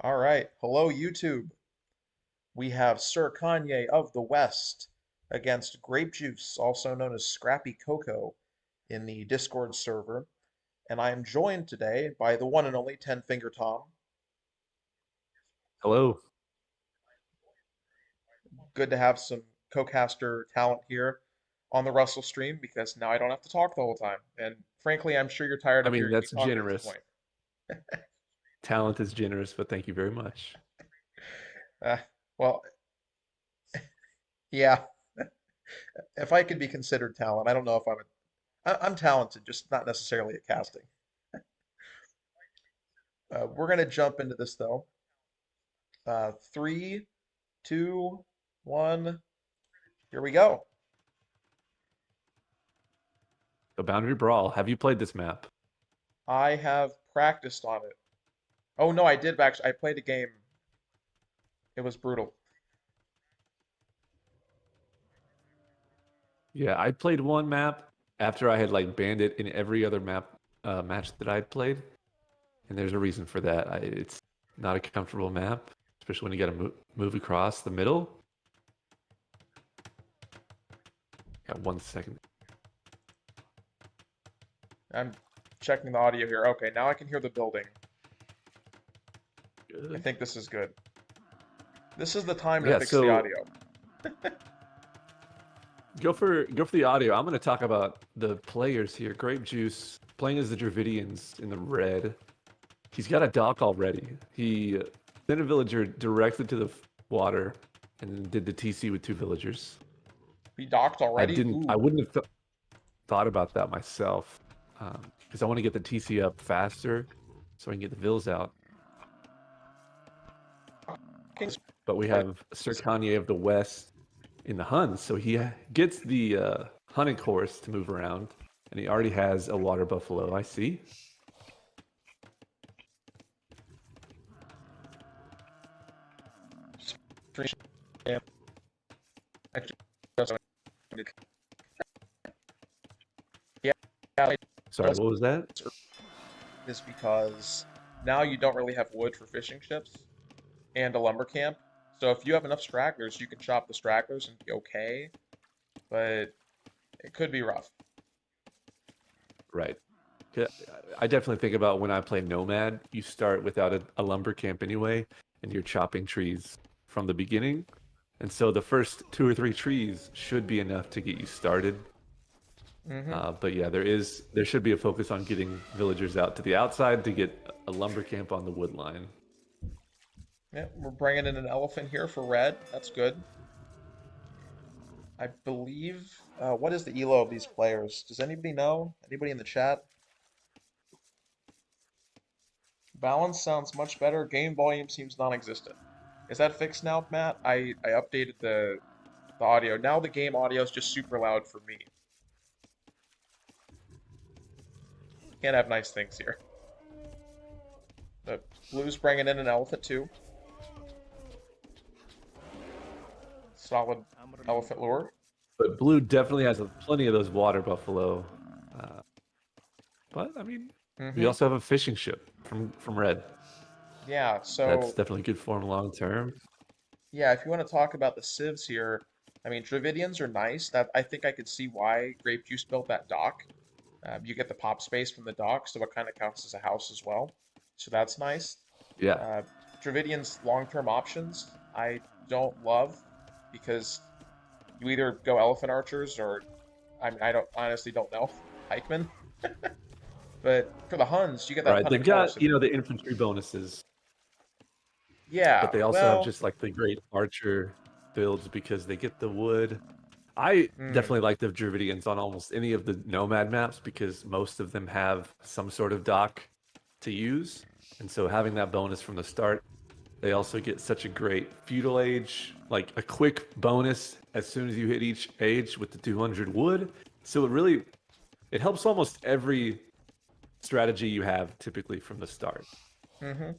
All right. Hello, YouTube. We have Sir Kanye of the West against Grapejuice, also known as Scrappy Coco, in the Discord server. And I am joined today by the one and only TenFingerTom. Hello. Good to have some co-caster talent here on the Russell stream because now I don't have to talk the whole time. And frankly, I'm sure you're tired I of mean, hearing me that's talk at this generous. point. Talent is generous, but thank you very much. Uh, well, yeah, if I could be considered talent, I don't know if I'm talented, just not necessarily at casting. We're going to jump into this though. Three, two, one. Here we go. The Boundary Brawl. Have you played this map? I have practiced on it. Oh no, I did actually. I played a game. It was brutal. Yeah, I played one map after I had banned it in every other match that I'd played, and there's a reason for that. It's not a comfortable map, especially when you got to move across the middle. Got 1 second. I'm checking the audio here. Okay, now I can hear the building. I Good. think this is good. This is the time to Yeah, fix the so audio. go for the audio. I'm going to talk about the players here. Grape Juice playing as the Dravidians in the red. He's got a dock already. He sent a villager directly to the water and did the TC with 2 villagers. We docked already? I Ooh. wouldn't have thought about that myself because I want to get the TC up faster so I can get the vills out. King's But we have Sir Kanye of the West in the Huns, so he gets the hunting horse to move around, and he already has a water buffalo. I see. Yeah. Actually, yeah, Sorry, what was that? is because now you don't really have wood for fishing ships and a lumber camp. So if you have enough stragglers, you can chop the stragglers and be okay, but it could be rough. Right. Yeah, I definitely think about when I play Nomad, you start without a lumber camp anyway, and you're chopping trees from the beginning. And so the first 2 or 3 trees should be enough to get you started. Hmm. But yeah, there should be a focus on getting villagers out to the outside to get a lumber camp on the wood line. Yeah, we're bringing in an elephant here for red. That's good. I believe. What is the elo of these players? Does anybody know? Anybody in the chat? Balance sounds much better. Game volume seems non-existent. Is that fixed now, Matt? I updated the audio. Now the game audio is just super loud for me. Can't have nice things here. The blue's bringing in an elephant too. Solid elephant lure. But blue definitely has plenty of those water buffalo. Uh, but I mean, we Hmm. also have a fishing ship from red. Yeah, That's so definitely good for him long term. yeah, if you want to talk about the civs here, I mean, Dravidians are nice. That I think I could see why Grape Juice built that dock. You get the pop space from the dock, so it kind of counts as a house as well. So that's nice. Yeah. Uh, Dravidian's long-term options I don't love because you either go elephant archers or I don't honestly don't know pikemen. But for the Huns, you get that Right. hunting They've horse got, and the infantry bonuses, but yeah, they also have well, just like the great archer builds because they get the wood. I hmm, definitely like the Dravidians on almost any of the nomad maps because most of them have some sort of dock to use. And so having that bonus from the start, they also get such a great feudal age, like a quick bonus as soon as you hit each age with the 200 wood. So it helps almost every strategy you have typically from the start. mm-hmm.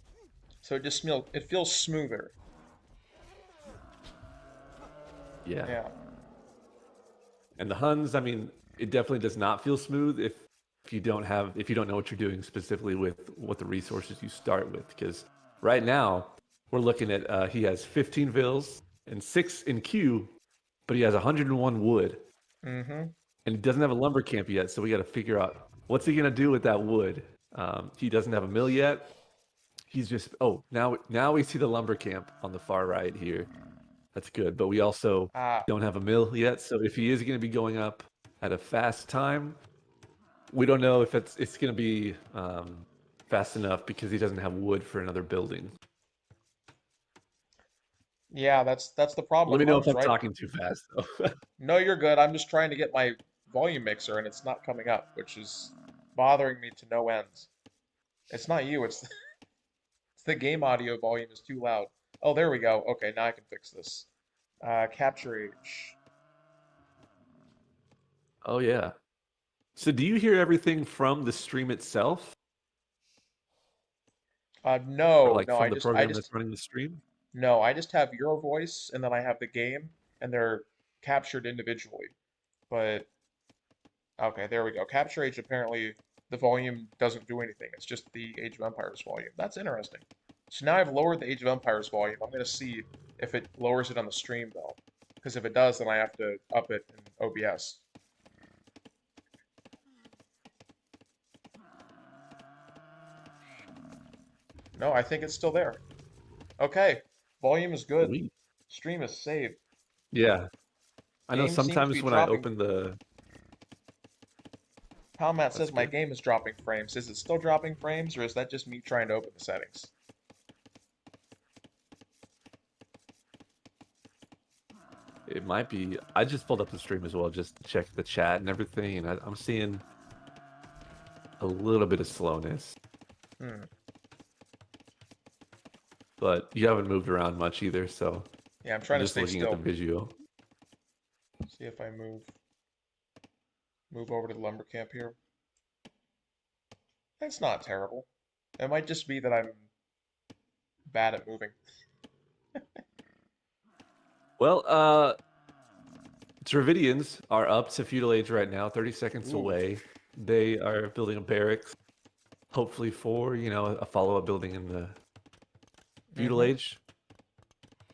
So it feels smoother. Yeah. Yeah. And the Huns, I mean, it definitely does not feel smooth if you don't know what you're doing specifically with what the resources you start with, because right now we're looking at he has 15 vills and 6 in queue, but he has 101 wood, Mm-hmm. and he doesn't have a lumber camp yet. So we got to figure out what's he gonna do with that wood. He doesn't have a mill yet. He's just now we see the lumber camp on the far right here. That's good, but we also Ah, don't have a mill yet. So if he is going to be going up at a fast time, we don't know if it's going to be fast enough because he doesn't have wood for another building. yeah, that's the problem Let with me know if homes, I'm right? talking too fast though. No, you're good. I'm just trying to get my volume mixer and it's not coming up, which is bothering me to no ends. It's not you, it's the game audio volume is too loud. Oh, there we go. Okay, now I can fix this. Capture age. Oh yeah. So do you hear everything from the stream itself, or No, like from the I program just that's running the stream? no, I just have your voice and then I have the game and they're captured individually. But okay, there we go. Capture age apparently the volume doesn't do anything. It's just the Age of Empires volume. That's interesting. So now I've lowered the Age of Empires volume. I'm gonna see if it lowers it on the stream though. Because if it does, then I have to up it in OBS. No, I think it's still there. Okay, volume is good. Sweet. Stream is saved. Yeah. I know Game seems to be sometimes when I dropping. open the Palmat that's says my good. game is dropping frames. Is it still dropping frames, or is that just me trying to open the settings? It might be. I just pulled up the stream as well, just to check the chat and everything, and I'm seeing a little bit of slowness, Hmm. but you haven't moved around much either, so Yeah, I'm I'm trying to just stay looking at the still. visual. See if I move over to the lumber camp here. That's not terrible. It might just be that I'm bad at moving. Well, Dravidians are up to feudal age right now, 30 seconds Ooh. away. They are building a barracks, hopefully for, a follow-up building in the feudal Mm-hmm. age.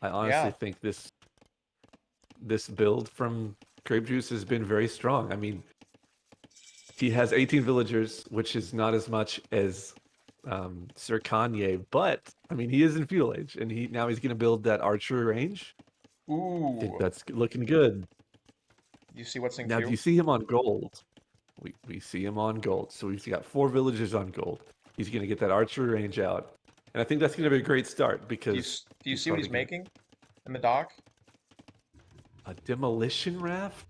I honestly Yeah. think this build from Grape Juice has been very strong. I mean, he has 18 villagers, which is not as much as Sir Kanye, but I mean, he is in feudal age, and he's going to build that archery range. I think Ooh. that's looking good. You see what's in Now, do queue? you see him on gold? We see him on gold. So we've got 4 villagers on gold. He's going to get that archery range out, and I think that's going to be a great start because Do you he's see what probably he's going to making in the dock? a demolition raft.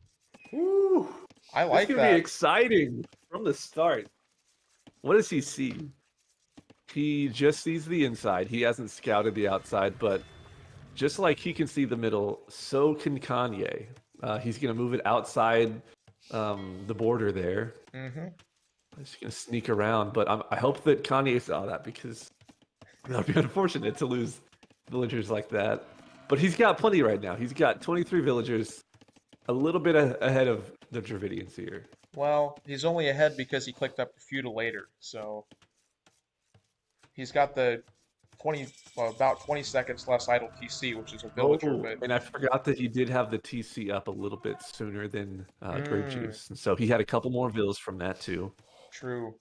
Ooh, I this is like going to be that. exciting from the start. What does he see? He just sees the inside. He hasn't scouted the outside, but just like he can see the middle, so can Kanye. He's going to move it outside the border there. Mm-hmm. He's going to sneak around, but I hope that Kanye saw that because that would be unfortunate to lose villagers like that. But he's got plenty right now. He's got 23 villagers, a little bit ahead of the Dravidians here. Well, he's only ahead because he clicked up feudal later, so he's got the 20, well, about 20 seconds less idle TC, which is a villager, Oh, but and I forgot that he did have the TC up a little bit sooner than Grape mm, Juice. And so he had a couple more vills from that too. true.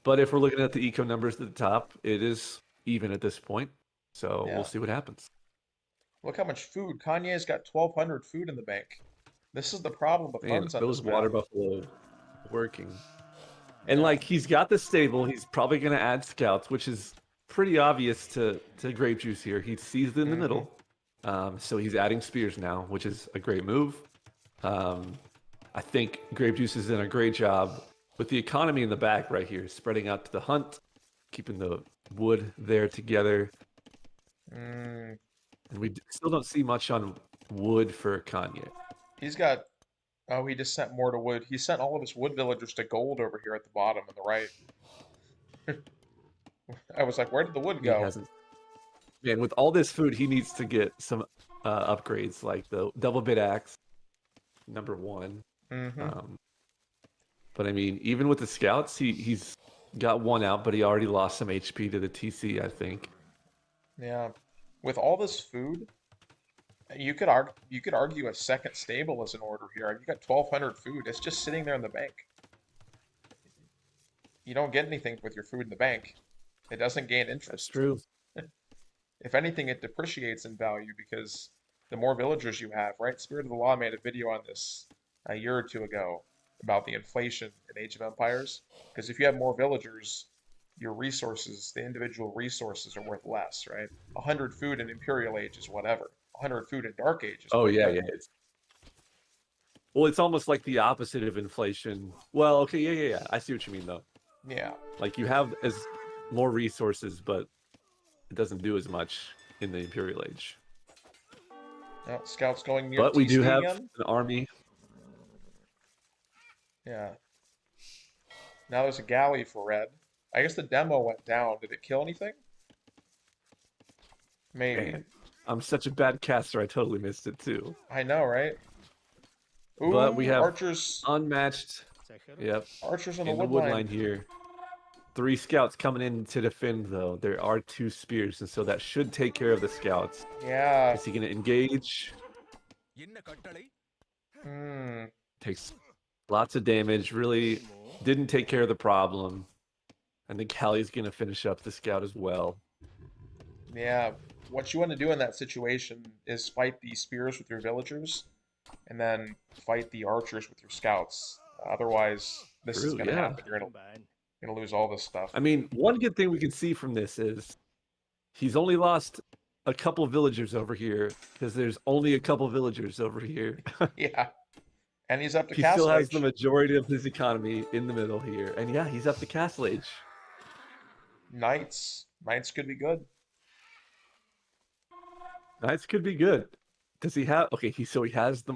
But if we're looking at the eco numbers at the top, it is even at this point. So we'll Yeah. see what happens. Look how much food. Kanye's got 1,200 food in the bank. This is the problem with Man, homes on those this water map. buffalo working. And Yeah. like he's got the stable, he's probably gonna add scouts, which is pretty obvious to Grape Juice here. He sees it in the Mm-hmm. middle. So he's adding spears now, which is a great move. Um, I think Grape Juice is doing a great job with the economy in the back right here, spreading out to the hunt, keeping the wood there together. Mm. And we still don't see much on wood for Kanye. He's got, oh, he just sent more to wood. He sent all of his wood villagers to gold over here at the bottom on the right. I was like, where did the wood He go? hasn't. Man, with all this food, he needs to get some upgrades like the double bit axe, number 1. Mm-hmm. Um, but I mean, even with the scouts, he's got 1 out, but he already lost some HP to the TC, I think. Yeah. With all this food, you could argue a second stable is in order here. You got 1,200 food. It's just sitting there in the bank. You don't get anything with your food in the bank. It doesn't gain That's interest. true. If anything, it depreciates in value because the more villagers you have, right? Spirit of the Law made a video on this a year or two ago about the inflation in Age of Empires. Because if you have more villagers, your resources, the individual resources are worth less, right? 100 food in Imperial Age is whatever. 100 food in Dark Age is Oh quite a yeah, bit. yeah. Well, it's almost like the opposite of inflation. Well, okay, yeah. I see what you mean though. Yeah. Like you have as more resources, but it doesn't do as much in the Imperial Age. Now, scouts going near But we do TC have again. an army. Yeah. Now there's a galley for red. I guess the demo went down. Did it kill anything? Maybe. Man, I'm such a bad caster. I totally missed it too. I know, right? But we Ooh, have archers. unmatched. Yep, Archers on the in the wood wood line. line here. 3 scouts coming in to defend though. There are 2 spears, and so that should take care of the scouts. Yeah. Is he gonna engage? Hmm. Takes lots of damage. Really didn't take care of the problem. I think Callie's gonna finish up the scout as well. Yeah. What you want to do in that situation is fight the spears with your villagers, and then fight the archers with your scouts. Otherwise, this is True, gonna yeah. happen. You're gonna lose all this stuff. I mean, one good thing we can see from this is he's only lost a couple villagers over here because there's only a couple villagers over here. Yeah. And he's up to He still Castle has the Age. majority of his economy in the middle here. And yeah, he's up to Castle Age. Knights. Knights could be good. Knights could be good. Does he have okay, he has the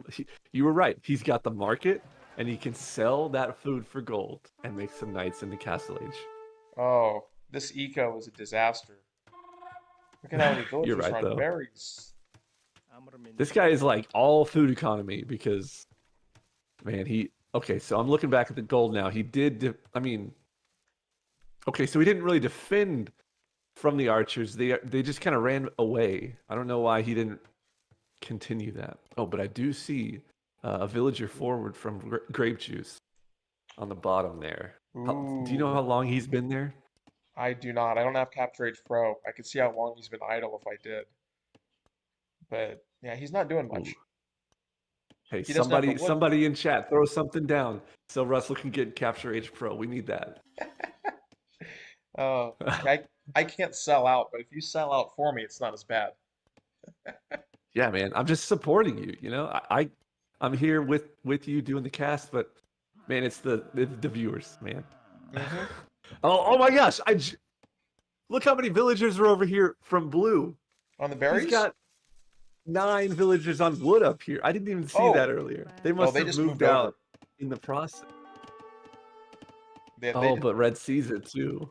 you were right. He's got the market and he can sell that food for gold and make some knights in the Castle Age. Oh, this eco is a disaster. Look at how many You're villagers are right on though. berries. This guy is like all food economy because man, okay, so I'm looking back at the gold now. He did I mean okay, so he didn't really defend from the archers. They just kind of ran away. I don't know why he didn't continue that. Oh, but I do see a villager forward from grapejuice on the bottom there. Do you know Ooh, how long he's been there? I do not. I don't have Capture Age Pro. I could see how long he's been idle if I did. But yeah, he's not doing Ooh. much. Hey, He doesn't have the wood. somebody in chat, throw something down so Russell can get Capture Age Pro. We need that. Uh, I can't sell out, but if you sell out for me, it's not as bad. Yeah, man, I'm just supporting you. You know, I'm here with you doing the cast, but man, it's the viewers, man. Hmm. Oh my gosh! Look how many villagers are over here from blue. On the He's berries? got 9 villagers on wood up here. I didn't even see that Oh, earlier. They oh, must they have just moved moved over. out in the process. They Oh, did but Red sees it too.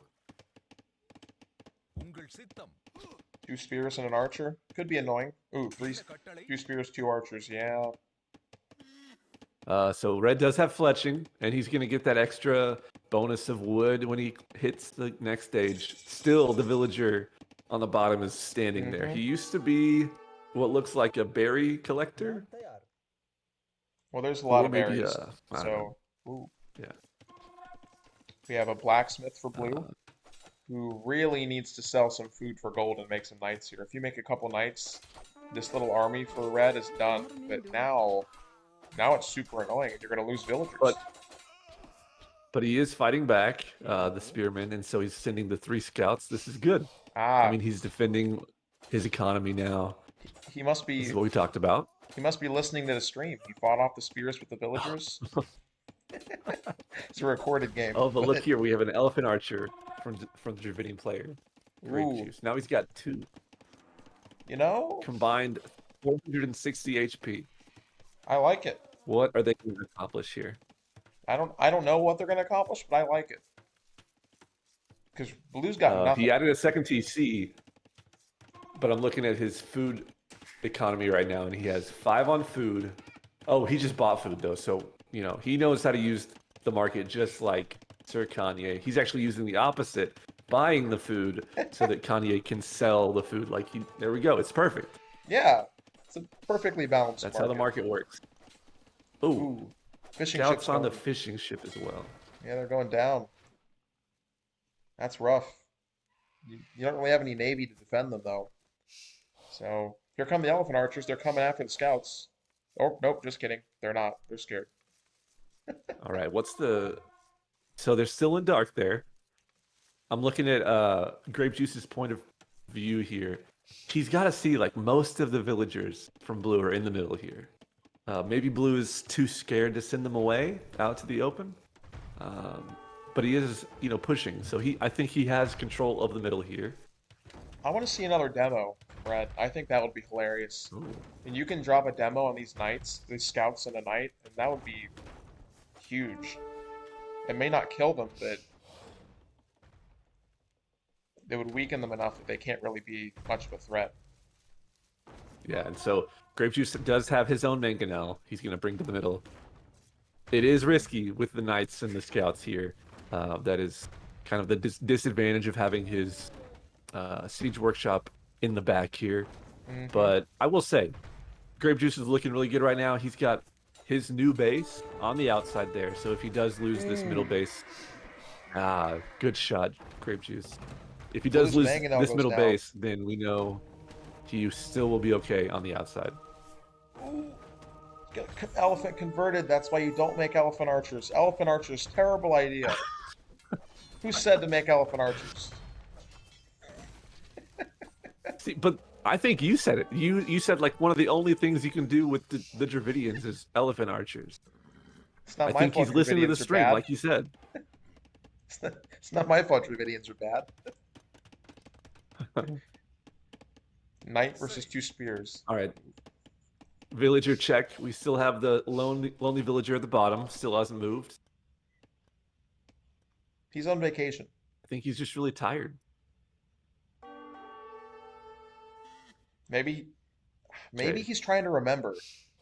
2 spears and an archer. Could be annoying. Ooh, 2 spears, 2 archers. Yeah. So Red does have fletching, and he's gonna get that extra bonus of wood when he hits the next stage. Still, the villager on the bottom is standing there. Hmm. He used to be what looks like a berry collector, Well, there's a lot or of maybe berries. I don't know. So, ooh, Yeah. we have a blacksmith for Uh, blue who really needs to sell some food for gold and make some knights here. If you make a couple knights, this little army for red is done. But now it's super annoying. You're going to lose villagers. But he is fighting back, the spearman, and so he's sending the 3 scouts. This is good. I Ah, mean, he's defending his economy now. he must This be is what we talked about. he must be listening to the stream. He fought off the spears with the villagers. It's a recorded game. Oh, but look here, we have an elephant archer from the Dravidian player. Grape Ooh, juice. Now he's got 2 you know, combined 460 HP. I like it. What are they going to accomplish here? I don't know what they're going to accomplish, but I like it. Because blue's got nothing. He added a second TC, but I'm looking at his food economy right now, and he has 5 on food. Oh, he just bought food though, so you know he knows how to use the market just like Sir Kanye. He's actually using the opposite buying the food so that Kanye can sell the food. Like there we go. It's perfect. Yeah, it's a perfectly balanced That's how the market. market works. Oh, Ooh, fishing ships scouts on the going. fishing ship as well. Yeah, they're going down. That's rough. You don't really have any navy to defend them though. So here come the elephant archers. They're coming after the scouts. Oh, nope, just kidding. They're not. They're scared. All right, what's the? So they're still in dark there. I'm looking at Grape Juice's point of view here. He's got to see like most of the villagers from Blue are in the middle here. Maybe Blue is too scared to send them away out to the open, but he is, pushing. So I think he has control of the middle here. I want to see another demo, Brett. I think that would be hilarious. Ooh. And you can drop a demo on these knights, these scouts in a night, and that would be huge. It may not kill them, but it would weaken them enough that they can't really be much of a threat. Yeah, and so Grape Juice does have his own mangonel. He's going to bring to the middle. It is risky with the knights and the scouts here. That is kind of the disadvantage of having his siege workshop in the back here. Mm-hmm. But I will say, Grape Juice is looking really good right now. He's got his new base on the outside there. So if he does lose this middle base, good shot, Grape Juice. If he does lose this middle base, then we know he still will be okay on the outside. Ooh. Get elephant converted. That's why you don't make elephant archers. Elephant archers, terrible idea. Who said to make elephant archers? See, but I think you said it. You said like one of the only things you can do with the Dravidians is elephant archers. It's not I my think fault he's listening to the Dravidians are stream, bad. like you said. It's not my fault Dravidians are bad. Knight versus two spears. All right. Villager check. We still have the lonely villager at the bottom. Still hasn't moved. He's on vacation. I think he's just really tired. Maybe Okay. he's trying to remember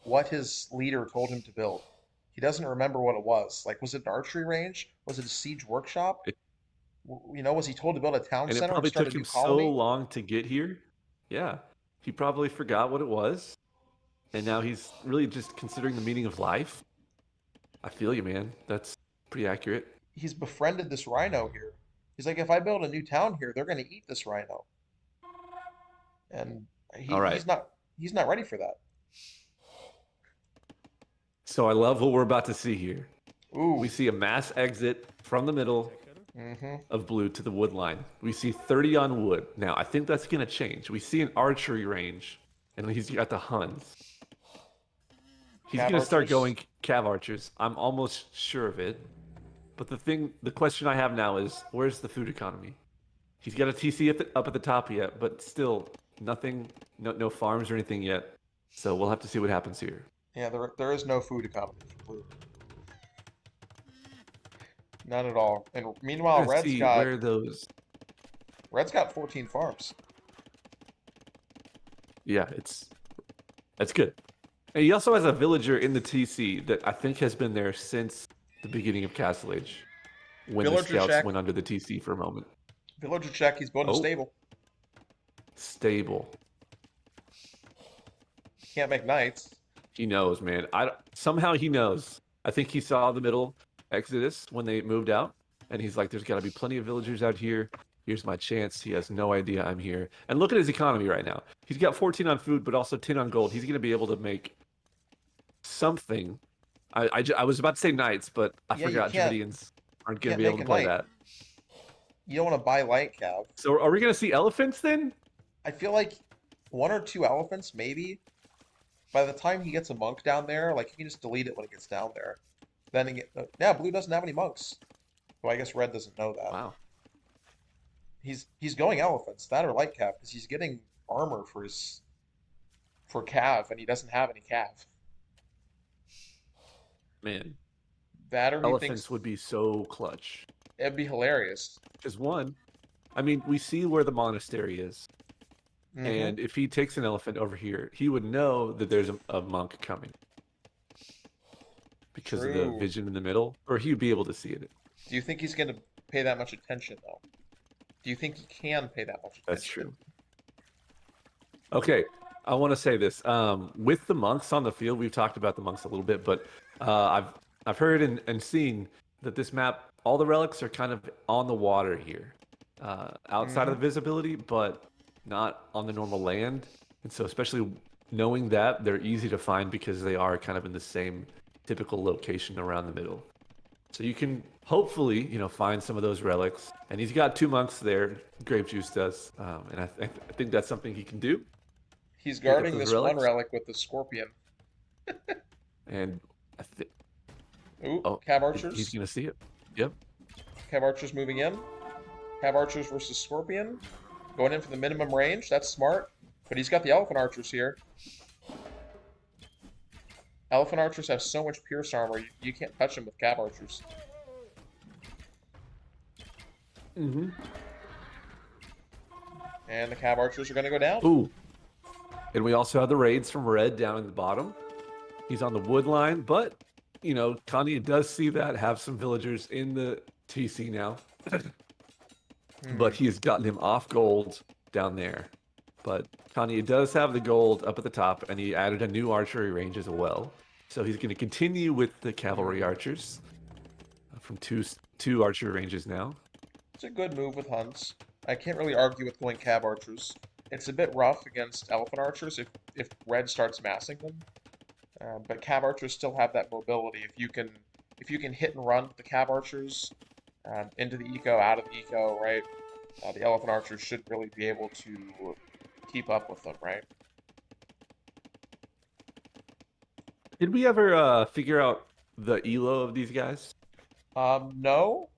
what his leader told him to build. He doesn't remember what it was. Like, was it an archery range? Was it a siege workshop? Was he told to build a town And it center and probably start took a new him so colony? long to get here. Yeah. He probably forgot what it was. And now he's really just considering the meaning of life. I feel you, man. That's pretty accurate. He's befriended this rhino here. He's like, if I build a new town here, they're going to eat this rhino. And All right. he's not ready for that. So I love what we're about to see here. Ooh. We see a mass exit from the middle of Blue to the wood line. We see 30 on wood. Now, I think that's going to change. We see an archery range, and he's got the Huns. He's going to start going cav archers. I'm almost sure of it. But the question I have now is, where's the food economy? He's got a TC up at the top yet, but still nothing, no farms or anything yet. So we'll have to see what happens here. Yeah, there is no food economy for Blue. None at all. And meanwhile, Red's got 14 farms. Yeah, that's good. And he also has a villager in the TC that I think has been there since the beginning of Castle Age, when the scouts went under the TC for a moment. Villager check. He's building a stable. Stable. Can't make knights. He knows, man. Somehow he knows. I think he saw the middle exodus when they moved out, and he's like, "There's got to be plenty of villagers out here. Here's my chance." He has no idea I'm here. And look at his economy right now. He's got 14 on food, but also 10 on gold. He's going to be able to make something. I was about to say knights, but I forgot Dravidians aren't going to be able to play that. You don't want to buy light cav. So are we going to see elephants then? I feel like one or two elephants, maybe. By the time he gets a monk down there, like, he can just delete it when it gets down there. Then Blue doesn't have any monks. So I guess Red doesn't know that. Wow. He's going elephants, that or light cav, because he's getting armor for cav, and he doesn't have any cav. Man, that or elephants would be so clutch. It'd be hilarious. Because we see where the monastery is. And if he takes an elephant over here, he would know that there's a monk coming. Because of the vision in the middle, or he'd be able to see it. Do you think he's going to pay that much attention, though? Do you think he can pay that much That's attention? true. Okay, I want to say this. With the monks on the field, we've talked about the monks a little bit, but I've heard and seen that this map, all the relics are kind of on the water here, outside of the Mm-hmm. visibility, but not on the normal land. And so, especially knowing that, they're easy to find because they are kind of in the same typical location around the middle. So you can hopefully, find some of those relics. And he's got 2 monks there. Grape Juice does, and I think that's something he can do. He's Pick up guarding those this one relics, relic with the scorpion. and I think, Ooh, oh, Cab he's Archers. gonna see it. Yep. Cab Archers moving in. Cab Archers versus Scorpion. Going in for the minimum range. That's smart. But he's got the Elephant Archers here. Elephant Archers have so much Pierce armor, you can't touch them with Cab Archers. Mm-hmm. And the Cab Archers are going to go down. Ooh. And we also have the raids from Red down in the bottom. He's on the wood line, but Kanye does see that, have some villagers in the TC now. But he has gotten him off gold down there. But Kanye does have the gold up at the top, and he added a new archery range as well. So he's going to continue with the cavalry archers from two archery ranges now. It's a good move with Hunts. I can't really argue with going Cab Archers. It's a bit rough against Elephant Archers if Red starts massing them. But Cab Archers still have that mobility. If you can hit and run the Cab Archers into the eco, out of the eco, right? The Elephant Archers should really be able to keep up with them, right? Did we ever figure out the elo of these guys? No.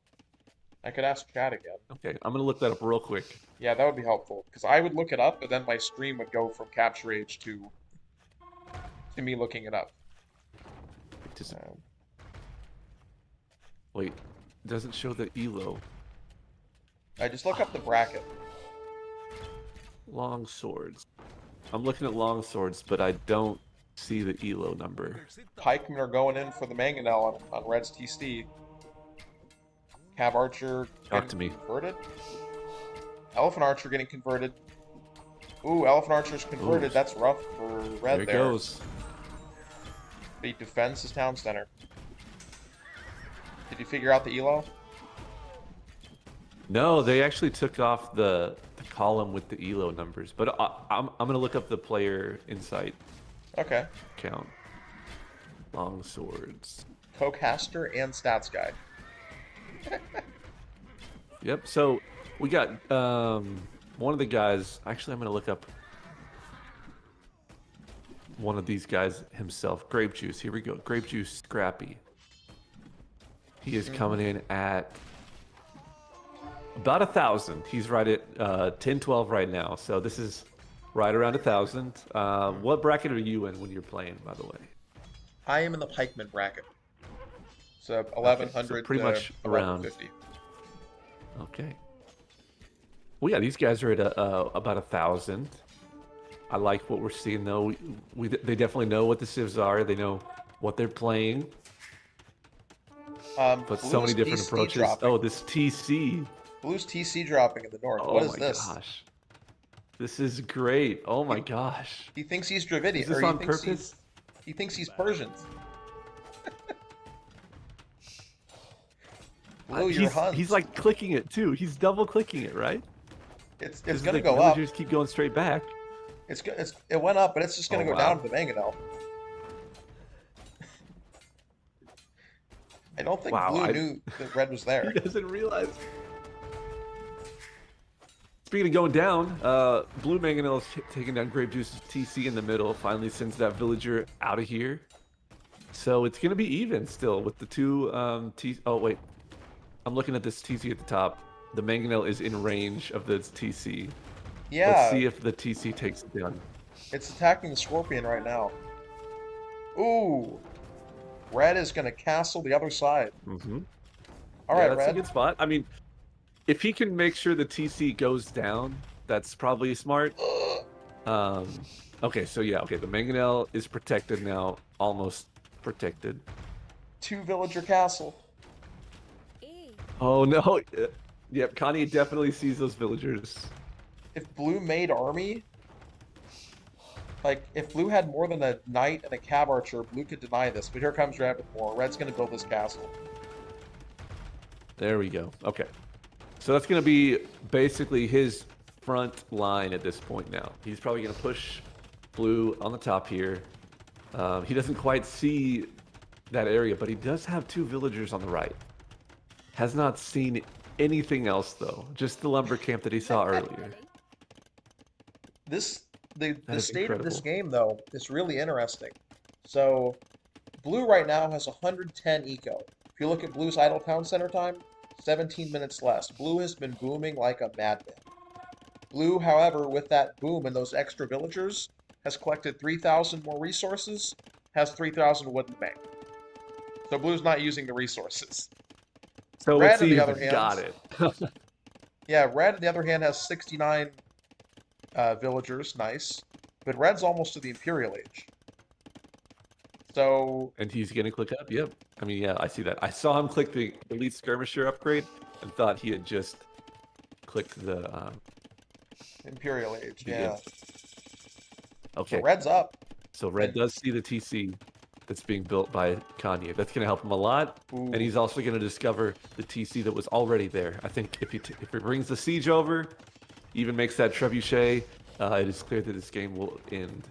I could ask Chad again. Okay, I'm gonna look that up real quick. Yeah, that would be helpful. Because I would look it up, but then my stream would go from Capture Age to me looking it up. Wait, it doesn't show the elo. I just look up the bracket. Long swords. I'm looking at long swords, but I don't see the elo number. Pikemen are going in for the Mangonel on Red's TC. Cab Archer Talk to me. converted. Elephant Archer getting converted. Ooh, Elephant Archer's converted. Ooh. That's rough for Red There there. it goes. But he defends his town center. Did you figure out the elo? No, they actually took off the column with the elo numbers, but I'm gonna look up the player insight Okay. count. Long swords. Cokecaster and Stats Guy. Yep. So we got one of the guys. Actually, I'm gonna look up one of these guys himself. Grape Juice. Here we go. Grape Juice Scrappy. He is coming in at about 1,000. He's right at 1012 right now. So this is right around 1,000. What bracket are you in when you're playing, by the way? I am in the Pikeman bracket. So 1,100 so pretty much around 1,150. Okay. Well, yeah, these guys are at about 1,000. I like what we're seeing, though. They definitely know what the civs are. They know what they're playing. But so many different TC approaches. dropping. Oh, this TC. Blue's TC dropping in the north. Oh What is my this? gosh. This is great. Oh my gosh. He thinks he's Dravidian. Is this or he on thinks purpose? He thinks he's Persian. Blue, your Huns. He's like clicking it too. He's double clicking it, right? It's 'Cause gonna the go up. villagers keep going straight back. It went up, but it's just gonna Oh, go wow. down to the Mangonel. I don't think Wow, Blue knew that Red was there. He doesn't realize. Speaking of going down, Blue Mangonel is taking down Grape Juice's TC in the middle. Finally sends that villager out of here. So it's going to be even still with the two Oh, wait. I'm looking at this TC at the top. The Mangonel is in range of the TC. Yeah, Let's see if the TC takes it down. it's attacking the Scorpion right now. Ooh, Red is gonna castle the other side. Mm-hmm. All Yeah, right, that's a Red. good spot. I mean, if he can make sure the TC goes down, that's probably smart. Okay, so yeah, okay, the Mangonel is protected now, almost protected. 2 villager castle. Oh no, Yep, Kanye definitely sees those villagers. If blue made army, like if blue had more than a knight and a cab archer, blue could deny this. But here comes red with more. Red's gonna build this castle. There we go. Okay. So that's going to be basically his front line at this point now. He's probably going to push blue on the top here. He doesn't quite see that area, but he does have 2 villagers on the right. Has not seen anything else, though. Just the lumber camp that he saw earlier. The That is state of this incredible. game though is really interesting. So blue right now has 110 eco. If you look at blue's idle town center time, 17 minutes less. Blue has been booming like a madman. Blue, however, with that boom and those extra villagers, has collected 3,000 more resources, has 3,000 wood in the bank. So blue's not using the resources. So let's Red, on see the if other he hand, got it. yeah, red on the other hand has 69 villagers, nice. But red's almost to the Imperial Age. So And he's going to click up. Yep. I mean, yeah, I see that. I saw him click the Elite Skirmisher upgrade and thought he had just clicked the Imperial Age, begin. yeah. So Okay. red's up. So Red And does see the TC that's being built by Kanye. That's going to help him a lot. ooh, And he's also going to discover the TC that was already there. I think if he brings the siege over, even makes that trebuchet, it is clear that this game will end.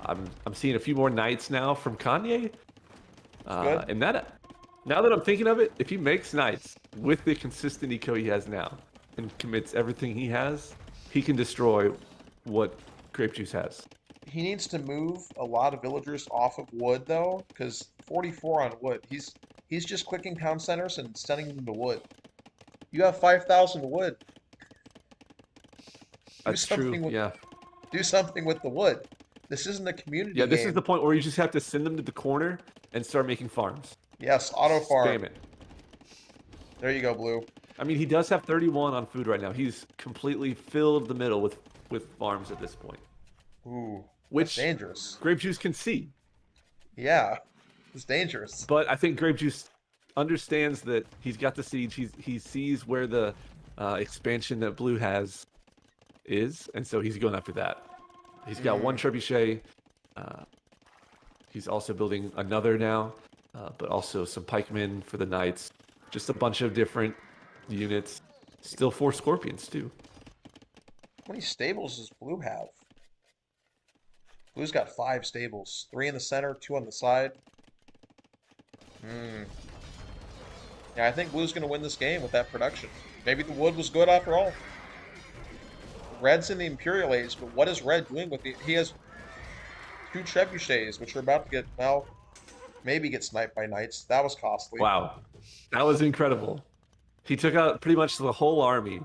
I'm seeing a few more knights now from Kanye. good. And that, now that I'm thinking of it, if he makes knights with the consistent eco he has now and commits everything he has, he can destroy what Grapejuice has. He needs to move a lot of villagers off of wood though, because 44 on wood. He's just clicking town centers and sending them to wood. You have 5,000 wood. Do That's true. something with Yeah. do something with the wood. This isn't a community Yeah, this is the game. point where you just have to send them to the corner and start making farms. Yes, auto farm. Spam it. There you go, blue. I mean, he does have 31 on food right now. He's completely filled the middle with farms at this point, Ooh, that's which dangerous. Grape Juice can see. Yeah, it's dangerous. But I think Grape Juice understands that he's got the siege. He sees where the expansion that Blue has is, and so he's going after that. He's got one trebuchet. He's also building another now, but also some pikemen for the knights. Just a bunch of different units. Still 4 scorpions too. How many stables does blue have? Blue's got 5 stables. 3 in the center, 2 on the side. Hmm. Yeah, I think blue's gonna win this game with that production. Maybe the wood was good after all. Red's in the Imperial Age, but what is Red doing with the... He has 2 trebuchets, which are about to get, well, maybe get sniped by knights. That was costly. Wow, that was incredible. He took out pretty much the whole army,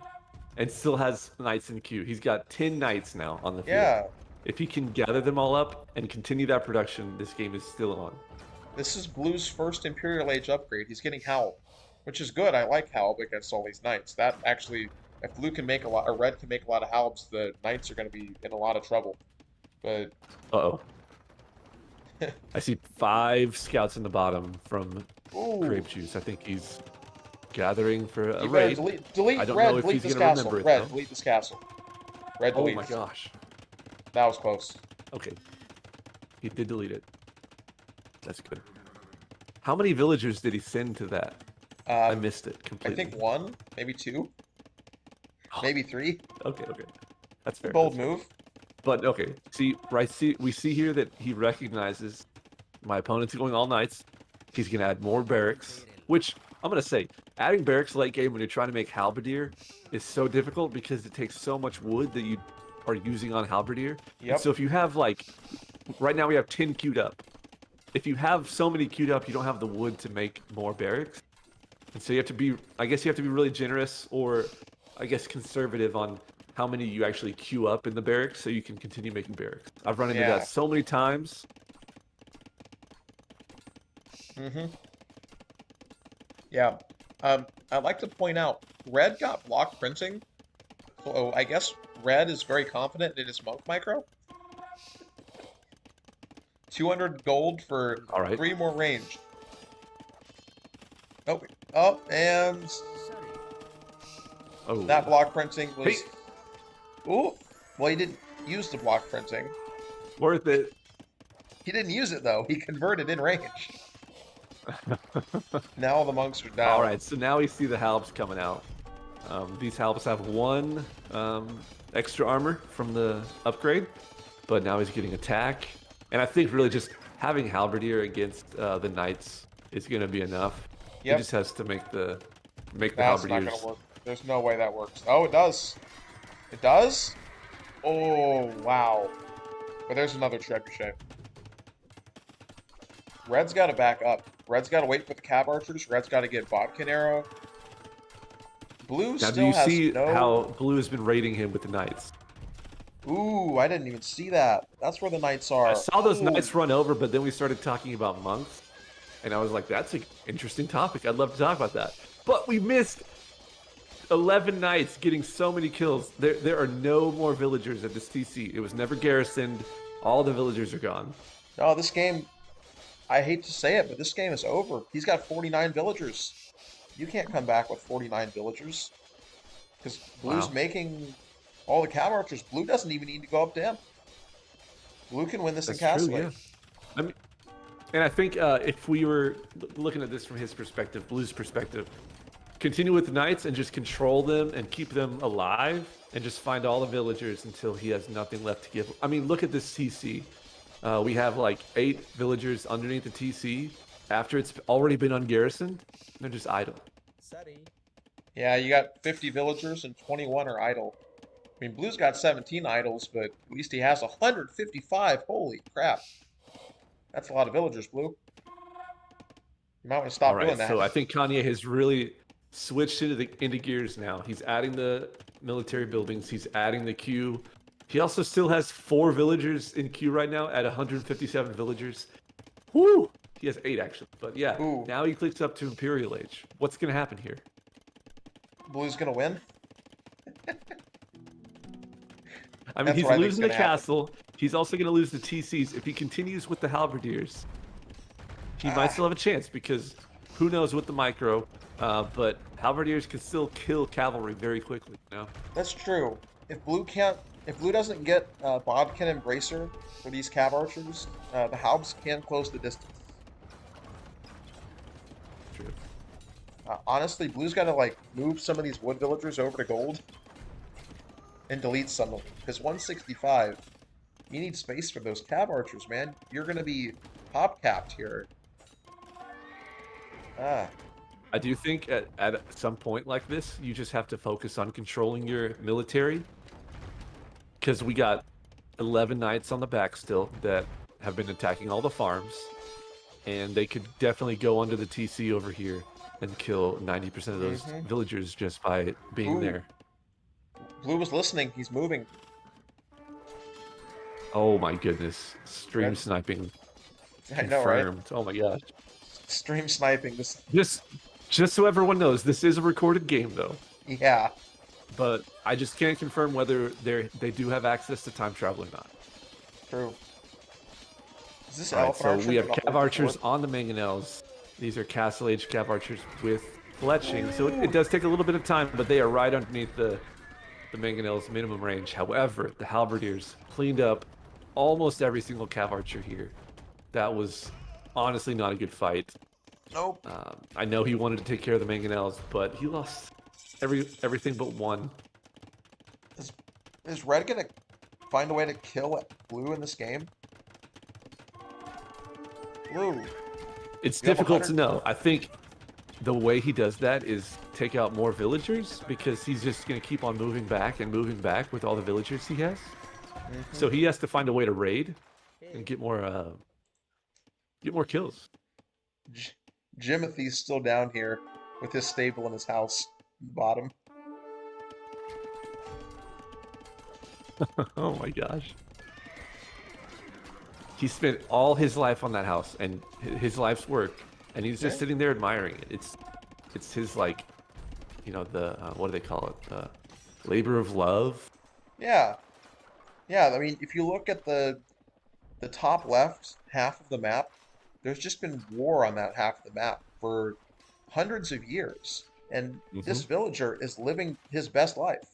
and still has knights in queue. He's got 10 knights now on the field. Yeah, If he can gather them all up and continue that production, this game is still on. this is Blue's first Imperial Age upgrade. He's getting Howl, which is good. I like Howl against all these knights. That actually, if Blue can make a lot, or Red can make a lot of Howls, the knights are going to be in a lot of trouble. But Uh-oh. I see 5 scouts in the bottom from ooh, Grape Juice. I think he's gathering for a you better raid. delete I don't Red, know if delete he's this gonna castle. remember it, Red, though. delete this castle. Red, Oh delete. my gosh. That was close. Okay. He did delete it. That's good. How many villagers did he send to that? I missed it I completely. think 1, maybe 2, maybe 3. Okay. That's fair. Bold that's fair. move. But okay, we see here that he recognizes my opponent's going all knights. He's gonna add more barracks, which I'm gonna say, adding barracks late game when you're trying to make halberdier is so difficult because it takes so much wood that you are using on halberdier. Yep. And so if you have like, right now we have 10 queued up. If you have so many queued up, you don't have the wood to make more barracks. And so you have to be, I guess you have to be really generous or I guess conservative on how many you actually queue up in the barracks so you can continue making barracks. I've run into Yeah. that so many times. Mm-hmm. Yeah. I'd like to point out, Red got block printing, so I guess Red is very confident in his Monk Micro. 200 gold for All right. 3 more range. Oh, and Oh, That block printing hey, was... Ooh, well, he didn't use the block printing. worth it. He didn't use it, though. He converted in range. Now the monks are All down. right, so now we see the halbs coming out. These halbs have one extra armor from the upgrade, but now he's getting attack. And I think really just having halberdier against the knights is going to be enough. He Yep, just has to make the that's not gonna halberdiers. work. There's no way that works. Oh, it does. It does? Oh, wow. But there's another trebuchet. Red's got to back up. Red's got to wait for the cab archers. Red's got to get bodkin arrow. Blue Now, do still you has see no... how blue has been raiding him with the knights? Ooh, I didn't even see that. That's where the knights I are. saw those Ooh. knights run over, but then we started talking about monks, and I was like, that's an interesting topic. I'd love to talk about that. But we missed 11 knights getting so many kills. There are no more villagers at this TC. It was never garrisoned. All the villagers are gone. No, this game, I hate to say it, but this game is over. He's got 49 villagers. You can't come back with 49 villagers. Because Blue's Wow. making all the cab archers. Blue doesn't even need to go up to him. Blue can win this in That's true, Castle yeah. Age. I mean, and I think if we were looking at this from his perspective, Blue's perspective, continue with the knights and just control them and keep them alive and just find all the villagers until he has nothing left to give. I mean, look at this TC. We have like 8 villagers underneath the TC. After it's already been ungarrisoned, they're just idle. Yeah, you got 50 villagers and 21 are idle. I mean, Blue's got 17 idols, but at least he has 155. Holy crap. That's a lot of villagers, Blue. You might want to All stop doing right, so I that. think Kanye has really switched into gears now. He's adding the military buildings. He's adding the queue. He also still has 4 villagers in queue right now at 157 villagers. Woo! He has 8 actually, but yeah. Ooh. Now he clicks up to Imperial Age. What's gonna happen here? Blue's gonna win? I mean, That's he's what I think's losing the gonna happen. castle. He's also gonna lose the TCs. If he continues with the halberdiers, he might still have a chance because who knows with the micro. But halberdiers can still kill cavalry very quickly. You know. That's true. If Blue doesn't get Bodkin and Bracer for these cab archers, the Halbs can close the distance. True. Honestly, Blue's got to like move some of these wood villagers over to gold and delete some of them because 165. You need space for those cab archers, man. You're gonna be top capped here. Ah, I do think at some point like this, you just have to focus on controlling your military. Because we got 11 knights on the back still that have been attacking all the farms. And they could definitely go under the TC over here and kill 90% of those villagers just by being Ooh. there. Blue was listening. He's moving. Oh my goodness. Stream Red- sniping I know, right? confirmed. Oh my gosh. Stream sniping. This, Just so everyone knows, this is a recorded game though. yeah. But I just can't confirm whether they do have access to time travel or not. True. Is this All right, Elf so Archer we have gonna cav hold the archers fort? on the mangonels. These are Castle Age cav archers with fletching, so it does take a little bit of time, but they are right underneath the mangonels minimum range. However, the halberdiers cleaned up almost every single cav archer here. That was honestly not a good fight. Nope. I know he wanted to take care of the mangonels, but he lost everything but one. Is Red gonna find a way to kill Blue in this game? Blue. It's You have difficult to 100 know. I think the way he does that is take out more villagers because he's just going to keep on moving back and moving back with all the villagers he has. So he has to find a way to raid and get more kills. Jimothy's still down here with his stable in his house. Bottom. Oh my gosh. He spent all his life on that house and his life's work, and he's just sitting there admiring it. It's his like, you know, the what do they call it? The labor of love. Yeah. Yeah, I mean, if you look at the top left half of the map, there's just been war on that half of the map for hundreds of years. And Hmm. this villager is living his best life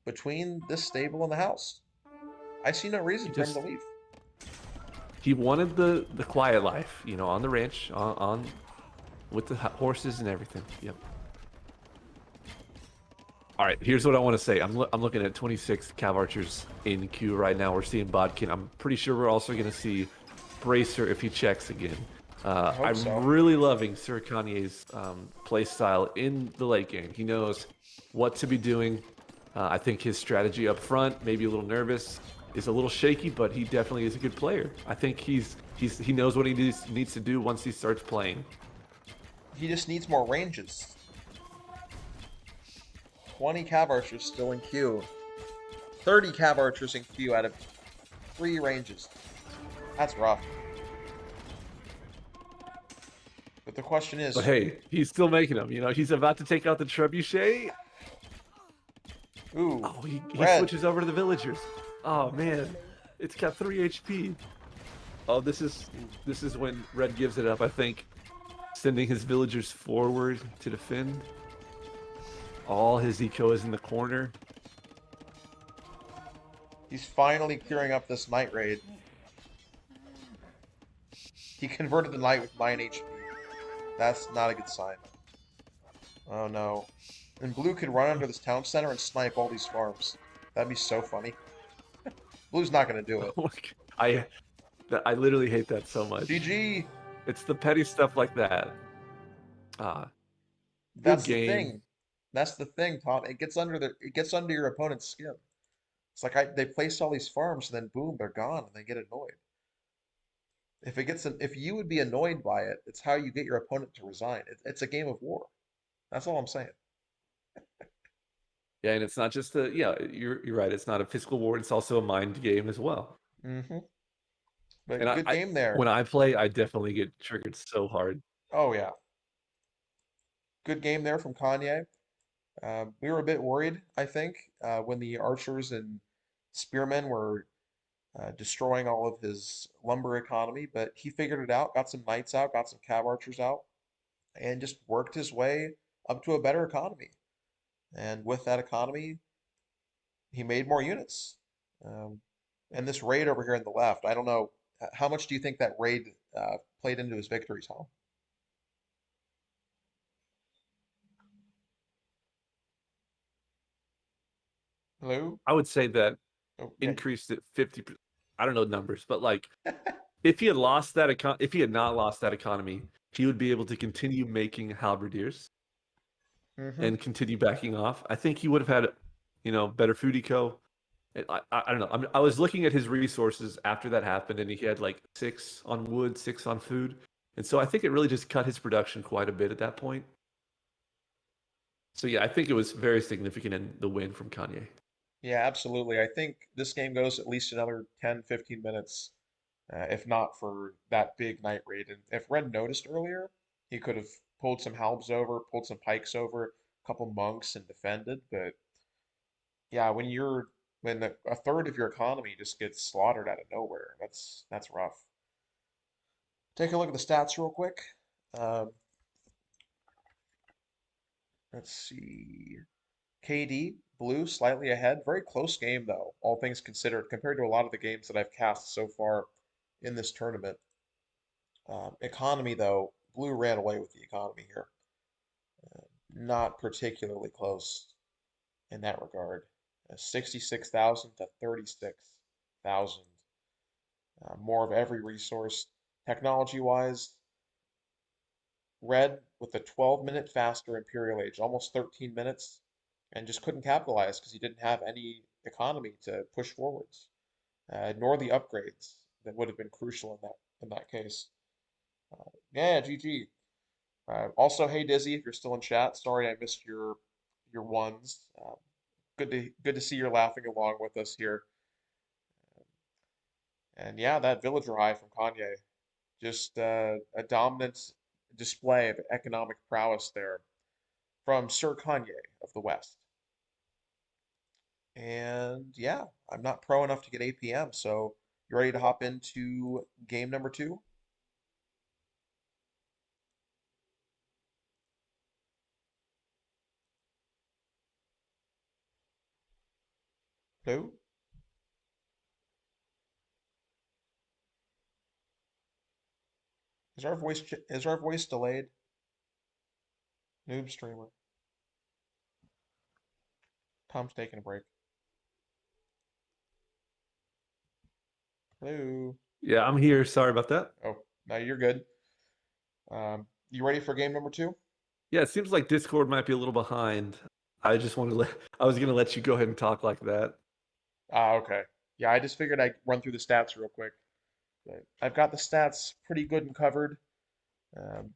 between this stable and the house. I see no He reason for him to just leave. he wanted the quiet life, you know, on the ranch, on with the horses and everything. Yep. All right, here's what I want to say. I'm looking at 26 Cav Archers in queue right now. We're seeing Bodkin. I'm pretty sure we're also going to see Bracer if he checks again. I hope I'm so. really loving Sir Kanye's play style in the late game. He knows what to be doing. I think his strategy up front, maybe a little nervous, is a little shaky, but he definitely is a good player. I think he knows what he needs to do once he starts playing. He just needs more ranges. 20 cav archers still in queue. 30 cav archers in queue out of 3 ranges. That's rough. But the question But is, hey, he's still making them. You know, he's about to take out the trebuchet. ooh, Oh, he red. switches over to the villagers. Oh man, it's got 3 HP. Oh, this is when Red gives it up. I think sending his villagers forward to defend. All his eco is in the corner. He's finally clearing up this night raid. He converted the knight with 9 HP. That's not a good sign. Oh no. And blue could run under this town center and snipe all these farms. That'd be so funny. Blue's not gonna do Oh it. my God. I literally hate that so much. GG. It's the petty stuff like that. Ah, good That's the game. thing. That's the thing, Tom. It gets under your opponent's skin. It's like they place all these farms and then boom, they're gone and they get annoyed. If you would be annoyed by it, it's how you get your opponent to resign. It's a game of war. That's all I'm saying. Yeah, and it's not just a yeah. You're right. It's not a physical war. It's also a mind game as well. Hmm. And But I, good I game there. when I play, I definitely get triggered so hard. Oh yeah, good game there from Kanye. We were a bit worried, I think, when the archers and spearmen were destroying all of his lumber economy, but he figured it out, got some knights out, got some cav archers out, and just worked his way up to a better economy. And with that economy, he made more units. Um, and this raid over here in the left, I don't know, how much do you think that raid played into his victory, Tom? Hello? I would say that Oh, yeah. increased it 50%. I don't know numbers, but like if he had lost that if he had not lost that economy, he would be able to continue making halberdiers Hmm. and continue backing off. I think he would have had, you know, better food eco. I don't know. I was looking at his resources after that happened, and he had like 6 on wood, 6 on food, and so I think it really just cut his production quite a bit at that point. So yeah, I think it was very significant in the win from Kanye. Yeah, absolutely. I think this game goes at least another 10, 15 minutes, if not for that big night raid. And if Red noticed earlier, he could have pulled some halbs over, pulled some pikes over, a couple monks and defended. But yeah, when a third of your economy just gets slaughtered out of nowhere, that's rough. Take a look at the stats real quick. Um, let's see. KD, blue, slightly ahead. Very close game, though, all things considered, compared to a lot of the games that I've cast so far in this tournament. Economy, though, blue ran away with the economy here. Not particularly close in that regard. 66,000 to 36,000. More of every resource. Technology-wise, red with a 12-minute faster Imperial Age, almost 13 minutes, and just couldn't capitalize because he didn't have any economy to push forwards, nor the upgrades that would have been crucial in that case. Yeah, GG. Also, hey Dizzy, if you're still in chat, sorry I missed your ones. Good to see you're laughing along with us here. And yeah, that villager high from Kanye, just a dominant display of economic prowess there from Sir Kanye of the West. And yeah, I'm not pro enough to get APM, so you ready to hop into game number 2? Hello? Is our voice delayed? Noob streamer. Tom's taking a break. Hello? Yeah, I'm here. Sorry about that. Oh, no, you're good. You ready for game number two? Yeah, it seems like Discord might be a little behind. I just wanted to let, I was gonna let you go ahead and talk like that. Ah, okay. Yeah, I just figured I'd run through the stats real quick. But I've got the stats pretty good and covered. Um,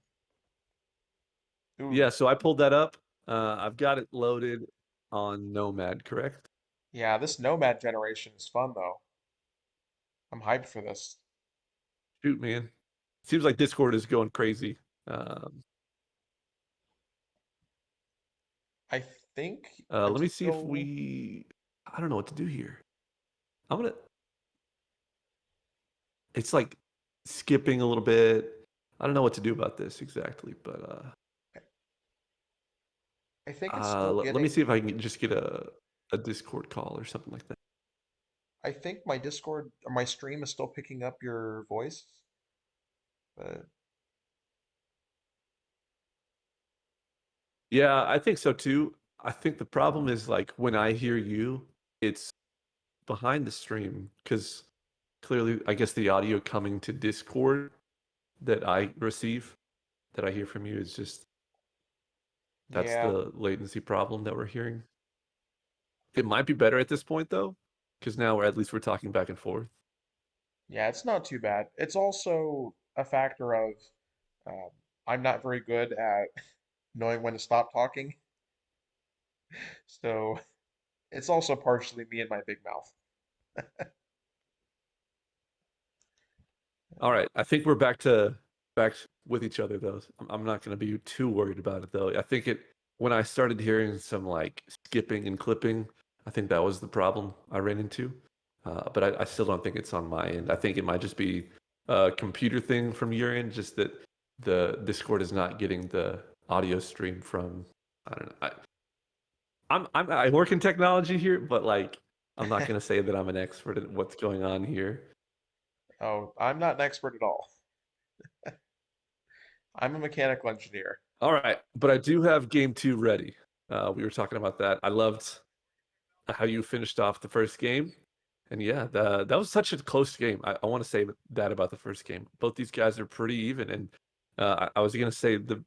ooh, Yeah, so I pulled that up. I've got it loaded on Nomad, correct? yeah, this Nomad generation is fun though. I'm hyped for this. Shoot, man. Seems like Discord is going crazy. Um, I think I'm Let me see if still. we. I don't know what to do here. I'm gonna. It's like skipping a little bit. I don't know what to do about this exactly, but I think it's still let me see getting. if I can just get a Discord call or something like that. I think my Discord or my stream is still picking up your voice, but Yeah, I think so too. I think the problem is like when I hear you, it's behind the stream because clearly, I guess the audio coming to Discord that I receive, that I hear from you, is just that's yeah, the latency problem that we're hearing. It might be better at this point though, because now at least we're talking back and forth. yeah, it's not too bad. It's also a factor of um, I'm not very good at knowing when to stop talking, so it's also partially me and my big mouth. All right, I think we're back with each other though. I'm not going to be too worried about it though. I think it when I started hearing some like skipping and clipping, I think that was the problem I ran into. But I still don't think it's on my end. I think it might just be a computer thing from your end, just that the Discord is not getting the audio stream from. I don't know. I work in technology here, but like I'm not going to say that I'm an expert at what's going on here. Oh, I'm not an expert at all. I'm a mechanical engineer. All right, but I do have game two ready. We were talking about that. I loved how you finished off the first game, and yeah, that was such a close game. I want to say that about the first game. Both these guys are pretty even, and I was gonna say the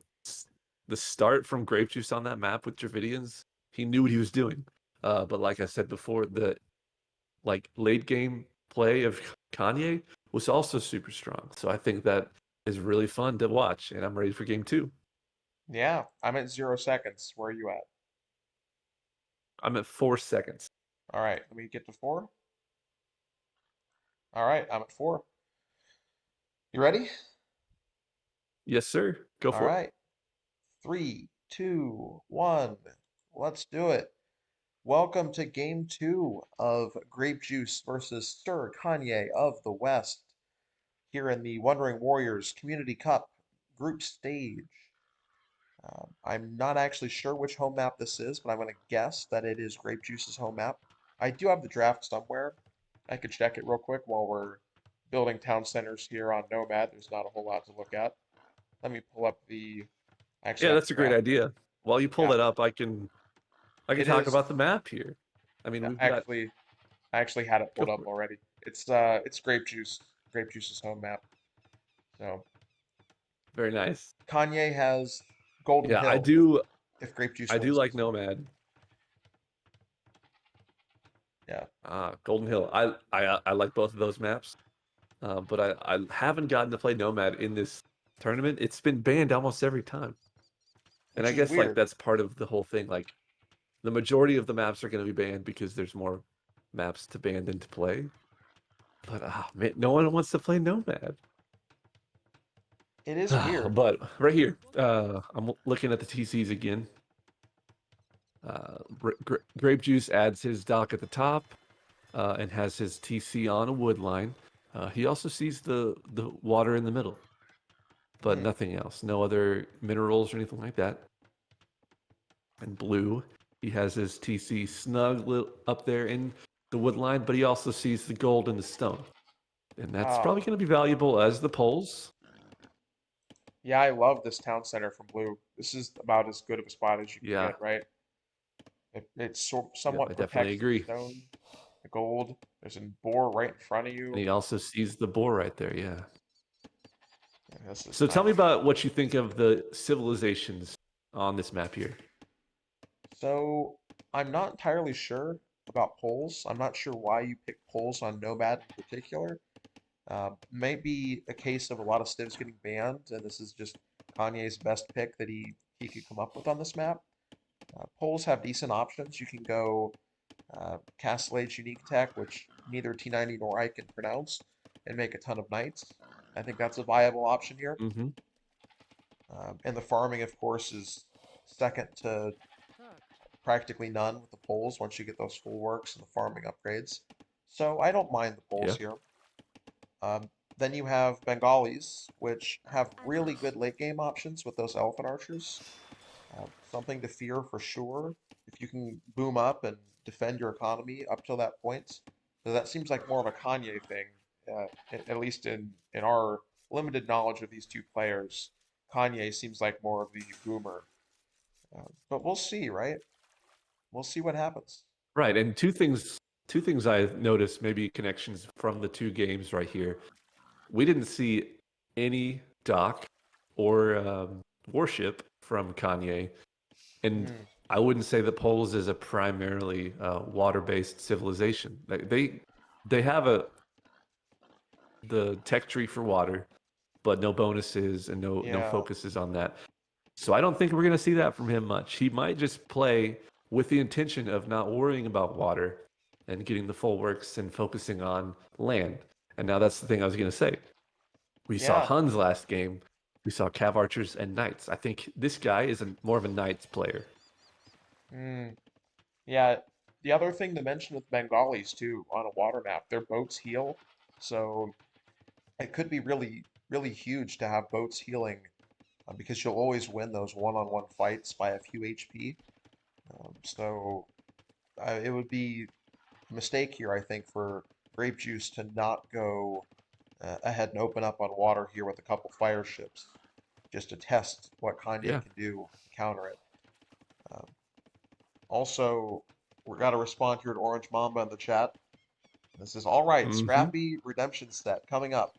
start from Grape Juice on that map with Dravidians, he knew what he was doing. But like I said before, the like late game play of Kanye was also super strong. So I think that is really fun to watch, and I'm ready for game two. Yeah, I'm at 0 seconds. Where are you at? I'm at 4 seconds. All right, let me get to four. All right, I'm at four. You ready? Yes, sir. Go All for it. right, three, two, one. Let's do it. Welcome to game two of Grape Juice versus Sir Kanye of the West here in the Wandering Warriors Community Cup group stage. I'm not actually sure which home map this is, but I'm going to guess that it is Grape Juice's home map. I do have the draft somewhere. I could check it real quick while we're building town centers here on Nomad. There's not a whole lot to look at. Let me pull up the. I actually Yeah, got the that's a great draft here. idea. While you pull Yeah, that up, I can it talk is. about the map here. I mean, Yeah, we've got I actually had it go pulled up for it. already. It's Grape Juice's home map. So Very nice. Kanye has Golden Yeah, Hill if Grape Juice I do wins like this. Nomad. Yeah. Golden Hill. I like both of those maps. But I haven't gotten to play Nomad in this tournament. It's been banned almost every time. And Which I is guess like weird. that's part of the whole thing. Like the majority of the maps are going to be banned because there's more maps to ban than to play. But man, no one wants to play Nomad. It is weird. But right here, I'm looking at the TCs again. Grape Juice adds his dock at the top and has his TC on a wood line. He also sees the water in the middle, but Hmm. nothing else. No other minerals or anything like that. And blue, he has his TC snug up there in the wood line, but he also sees the gold in the stone. And that's Ah, probably going to be valuable as the poles. yeah, I love this town center from blue. This is about as good of a spot as you can Yeah, get, right? It yep, somewhat I definitely protects the agree. stone, the gold. There's a boar right in front of And you. he also sees the boar right there, yeah. Yeah, this is So tell me nice. about what you think of the civilizations on this map here. So I'm not entirely sure about polls. I'm not sure why you picked polls on Nomad in particular. Maybe a case of a lot of civs getting banned, and this is just Kanye's best pick that he could come up with on this map. Polls have decent options. You can go Castle Age Unique Tech, which neither T90 nor I can pronounce, and make a ton of knights. I think that's a viable option here. Mm-hmm. And the farming, of course, is second to practically none with the poles once you get those full works and the farming upgrades. So I don't mind the poles Yeah. here. Um, then you have Bengalis, which have really good late game options with those elephant archers. Something to fear for sure if you can boom up and defend your economy up till that point. So that seems like more of a Kanye thing, at least in our limited knowledge of these two players. Kanye seems like more of the boomer, but we'll see, right? We'll see what happens. Right. And two things I noticed, maybe connections from the two games right here. We didn't see any dock or warship from Kanye. And Hmm. I wouldn't say that Poles is a primarily water-based civilization. They have the tech tree for water, but no bonuses and no Yeah, focuses on that. So I don't think we're going to see that from him much. He might just play with the intention of not worrying about water and getting the full works and focusing on land. And now that's the thing I was going to say. We saw yeah. Huns last game. We saw Cav Archers and Knights. I think this guy is more of a Knights player. Hmm. Yeah, the other thing to mention with Bengalis too on a water map, their boats heal, so it could be really huge to have boats healing because you'll always win those one-on-one fights by a few HP. So it would be a mistake here, I think, for Grape Juice to not go ahead and open up on water here with a couple fire ships just to test what Kanye Yeah. can do, counter it. Um, Also, we got to respond here to Orange Mamba in the chat. This is all right. Mm-hmm. Scrappy redemption set coming up.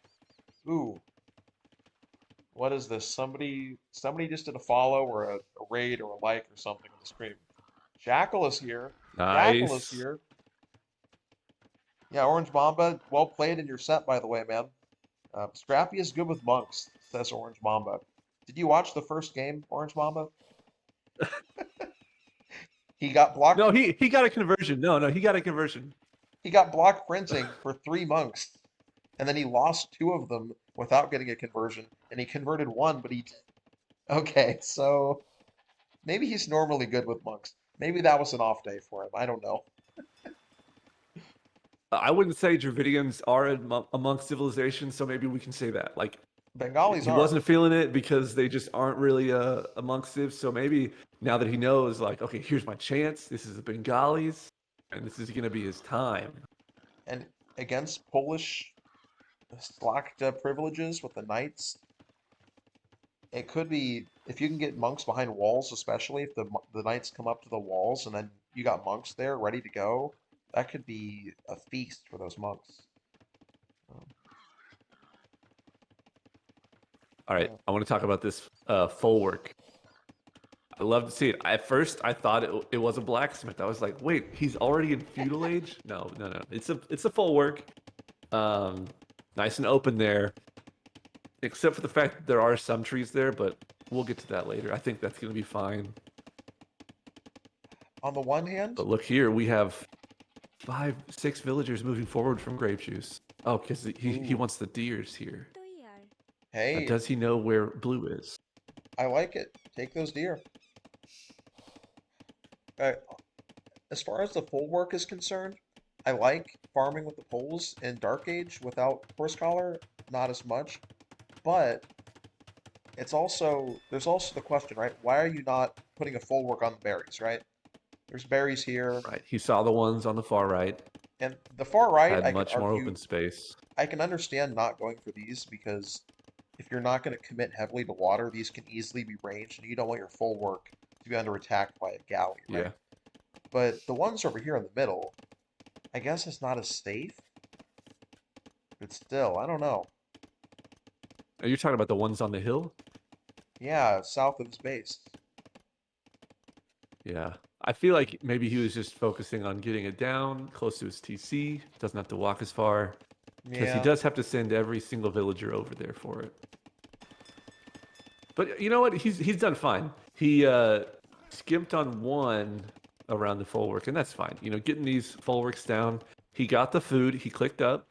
Ooh, what is this? Somebody just did a follow or a raid or a like or something on the stream. Jackal is here. Jackal is Nice. here. Yeah, Orange Mamba, well played in your set, by the way, man. Scrappy is good with monks, says Orange Mamba. Did you watch the first game, Orange Mamba? He got blocked. No, he got a conversion. No, he got a conversion. He got blocked printing for 3 monks, and then he lost 2 of them without getting a conversion, and he converted one, but he. Okay, so maybe he's normally good with monks. Maybe that was an off day for him. I don't know. I wouldn't say Dravidians are amongst civilizations, so maybe we can say that. Like, Bengalis he are. wasn't feeling it because they just aren't really amongst civs. So maybe now that he knows, like, okay, here's my chance. This is the Bengalis, and this is going to be his time. And against Polish slacked privileges with the knights, it could be if you can get monks behind walls, especially if the knights come up to the walls and then you got monks there ready to go. That could be a feast for those monks. Um, All right, yeah. I want to talk about this full work. I love to see it. At first, I thought it was a blacksmith. I was like, wait, he's already in feudal age? No. It's a full work. Nice and open there, except for the fact that there are some trees there, but we'll get to that later. I think that's going to be fine. On the one hand, But look here, we have 5, 6 villagers moving forward from grape juice. Oh, because he ooh, wants the deers here. hey, Does he know where blue is? I like it. Take those deer. Uh, as far as the full work is concerned, I like farming with the poles in Dark Age without horse collar, not as much. But there's also the question, right? Why are you not putting a full work on the berries, right? There's berries here. Right. He saw the ones on the far right. And the far right, Had I can much more argue, open space. I can understand not going for these because if you're not going to commit heavily to water, these can easily be ranged, and you don't want your full work to be under attack by a galley, right? Yeah. But the ones over here in the middle, I guess it's not as safe, but still, I don't know. Are you talking about the ones on the hill? Yeah, south of his base. Yeah. I feel like maybe he was just focusing on getting it down close to his TC. Doesn't have to walk as far. Because he Yeah. does have to send every single villager over there for it. But you know what? He's done fine. He skimped on one around the full-work, and that's fine. You know, getting these full-works down. He got the food. He clicked up,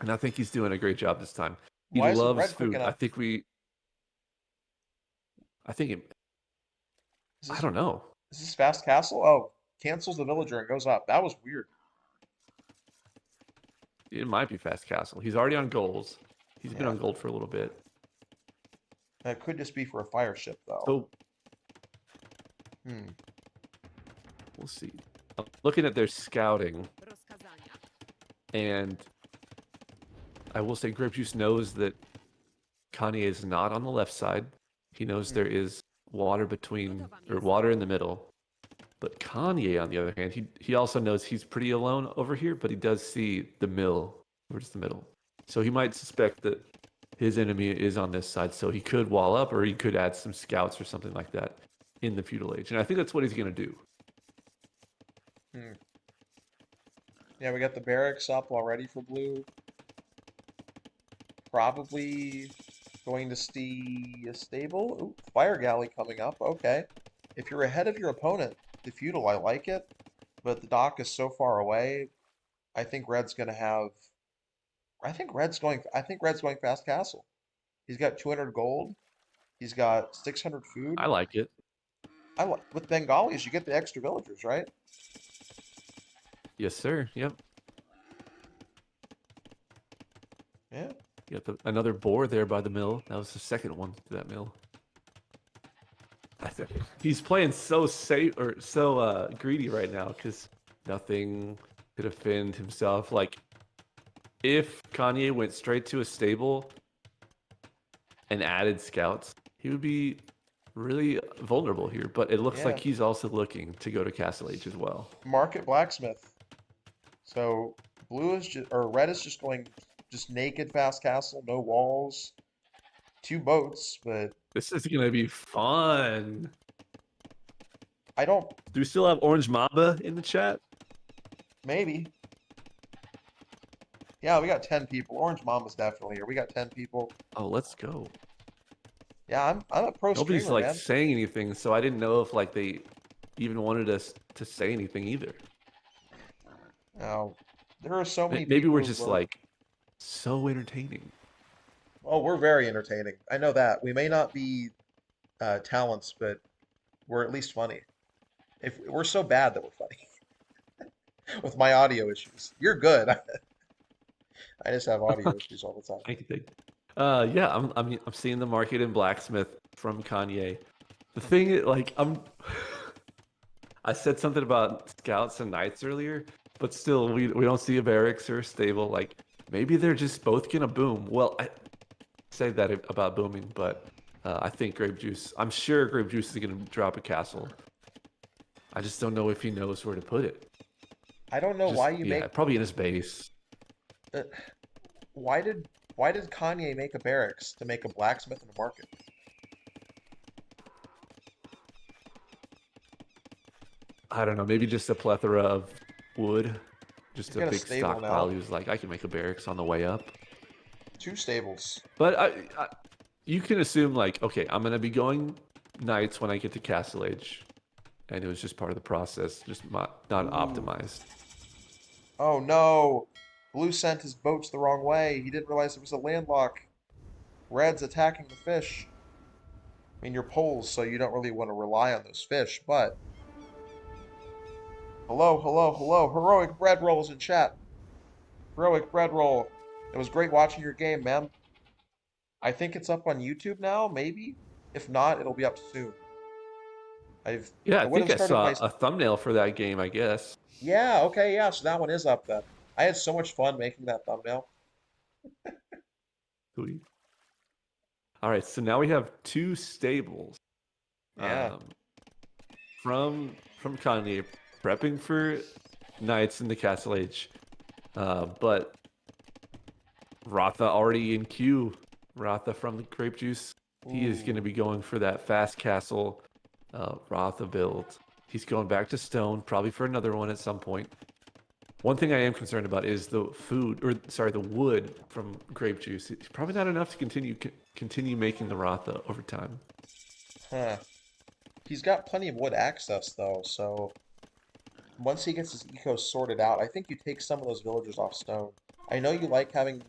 and I think he's doing a great job this time. He Why isn't loves red quick food. I enough? think we. I think it, Is I this don't know. is this fast castle? Oh, cancels the villager and goes up. That was weird. It might be Fast Castle. He's already on goals. He's been Yeah. on gold for a little bit. That could just be for a fire ship though. So Hmm. we'll see. I'm looking at their scouting, and I will say Grapejuice knows that Kanye is not on the left side. He knows there is water between, or water in the middle. But Kanye, on the other hand, he also knows he's pretty alone over here, but he does see the mill, or just the middle. So he might suspect that his enemy is on this side, so he could wall up, or he could add some scouts or something like that in the feudal age. And I think that's what he's going to do. Hmm. Yeah, we got the barracks up already for blue. Probably going to see a stable. Ooh, fire galley coming up. Okay. If you're ahead of your opponent, the feudal, I like it. But the dock is so far away. I think red's gonna have. I think red's going fast castle. He's got 200 gold. He's got 600 food. I like it. With Bengalis, you get the extra villagers, right? Yes, sir. Yep. Yeah. You got another boar there by the mill. That was the second one to that mill. I think he's playing so safe or so greedy right now because nothing could offend himself. Like if Kanye went straight to a stable and added scouts, he would be really vulnerable here. But it looks Yeah. like he's also looking to go to Castle Age as well. Market blacksmith. So blue is just or red is just going just naked fast castle, no walls, two boats, but This is gonna be fun. I don't Do we still have Orange Mamba in the chat? maybe. Yeah, we got 10 people. Orange Mama's definitely here. We got 10 people. Oh, let's go. Yeah, I'm a pro Nobody's streamer, like man. saying anything, so I didn't know if like they even wanted us to say anything either. Now, there are so many Maybe people we're who just lurk. like so entertaining. Oh, we're very entertaining. I know that. We may not be talents, but we're at least funny. If we're so bad that we're funny with my audio issues. You're good. I just have audio issues all the time. Thank you. Yeah, I'm seeing the market in blacksmith from Kanye. The thing is, like, I said something about scouts and knights earlier, but still, we don't see a barracks or a stable. Like, maybe they're just both gonna boom. Well, I say that about booming, but I think Grapejuice. I'm sure Grapejuice is gonna drop a castle. I just don't know if he knows where to put it. I don't know Just why you yeah, make probably in his base. uh, why did Kanye make a barracks to make a blacksmith and a market? I don't know, maybe just a plethora of wood, He's just a got a big stable stockpile. now. He was like, I can make a barracks on the way up. Two stables. But you can assume like, okay, I'm gonna be going nights when I get to Castle Age, and it was just part of the process, just not Ooh. optimized. Oh no. Blue sent his boats the wrong way. He didn't realize it was a landlock. Red's attacking the fish. I mean, you're poles, so you don't really want to rely on those fish, but hello, hello, hello. Heroic bread rolls in chat. Heroic bread roll. It was great watching your game, man. I think it's up on YouTube now, maybe. If not, it'll be up soon. Yeah, I I would think have I started saw my. a thumbnail for that game, I guess. Yeah, okay, yeah, so that one is up then. I had so much fun making that thumbnail. Sweet. All right, so now we have two stables Yeah. um, from Kanye, prepping for knights in the Castle Age. But Ratha already in queue. Ratha from the Grape Juice. He is going to Ooh. be going for that fast castle Ratha build. He's going back to stone, probably for another one at some point. One thing I am concerned about is the food, or sorry, the wood from grape juice. It's probably not enough to continue making the Ratha over time. Huh. He's got plenty of wood access though, so once he gets his eco sorted out, I think you take some of those villagers off stone. I know you like having,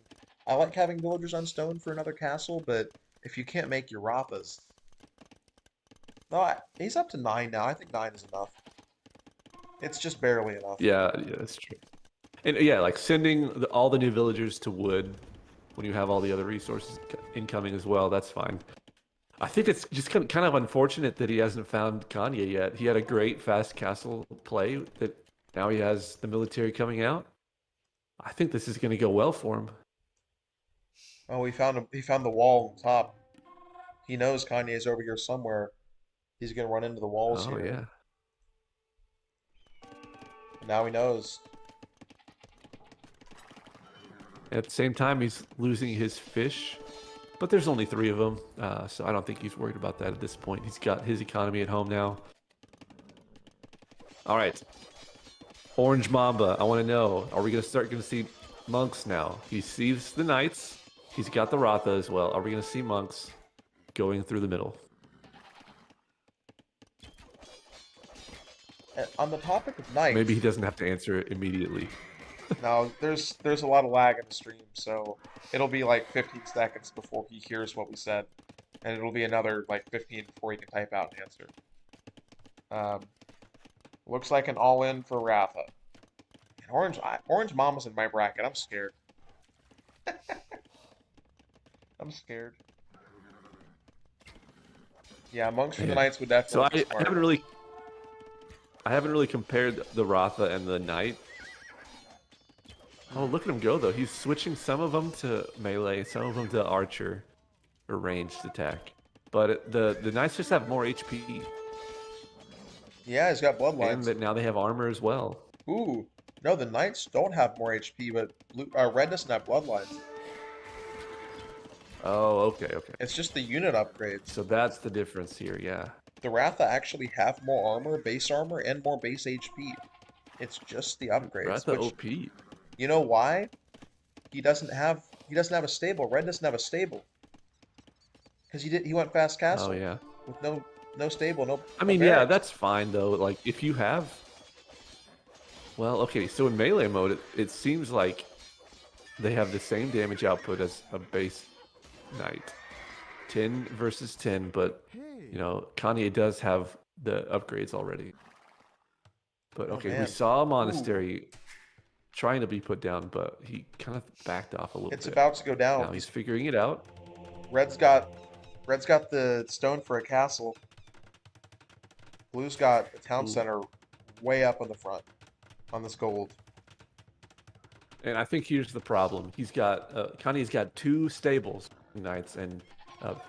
I like having villagers on stone for another castle, but if you can't make your Rathas, no, he's up to 9 now. I think 9 is enough. It's just barely enough. Yeah, that's true. And yeah, like sending all the new villagers to wood when you have all the other resources incoming as well, that's fine. I think it's just kind of unfortunate that he hasn't found Kanye yet. He had a great fast castle play that now he has the military coming out. I think this is going to go well for him. Oh, he found him. He found the wall on top. He knows Kanye's over here somewhere. He's gonna run into the walls Oh here. yeah. Now he knows. At the same time, he's losing his fish, but there's only 3 of them, so I don't think he's worried about that at this point. He's got his economy at home now. All right, Orange Mamba. I want to know: are we going to see monks now? He sees the knights. He's got the Ratha as well. Are we going to see monks going through the middle? And on the topic of Maybe he knights, doesn't have to answer it immediately. now there's a lot of lag in the stream, so it'll be like 15 seconds before he hears what we said, and it'll be another like 15 before he can type out an answer. Um, looks like an all-in for Ratha. And Orange Mama's in my bracket. I'm scared. I'm scared. Yeah, monks for the Man. knights would So definitely be I smart. haven't really compared the Ratha and the Knight. Oh, look at him go though. He's switching some of them to melee, some of them to archer or ranged attack. But the Knights just have more HP, Yeah, he's got and bloodlines. that now they have armor as well. Ooh, no, the knights don't have more HP, but red doesn't have bloodlines. Oh, okay. It's just the unit upgrades. So that's the difference here. Yeah. The Ratha actually have more armor, and more base HP. It's just the upgrades, Ratha which OP. you know why? He doesn't have a stable. Red doesn't have a stable. Because he went fast Oh castle yeah. with no stable, I no mean, yeah, barracks. that's fine though. Like if you have, well, okay. So in melee mode, it seems like they have the same damage output as a base Knight. 10 versus 10, but you know, Kanye does have the upgrades already. But Oh okay, we man. saw a Ooh. monastery trying to be put down, but he kind of backed off a little It's bit. about to go down. Now he's figuring it out. Red's got Red's got the stone for a castle. Blue's got the town Ooh. center way up on the front on this gold. And I think here's the problem. Kanye's got 2 stables knights, and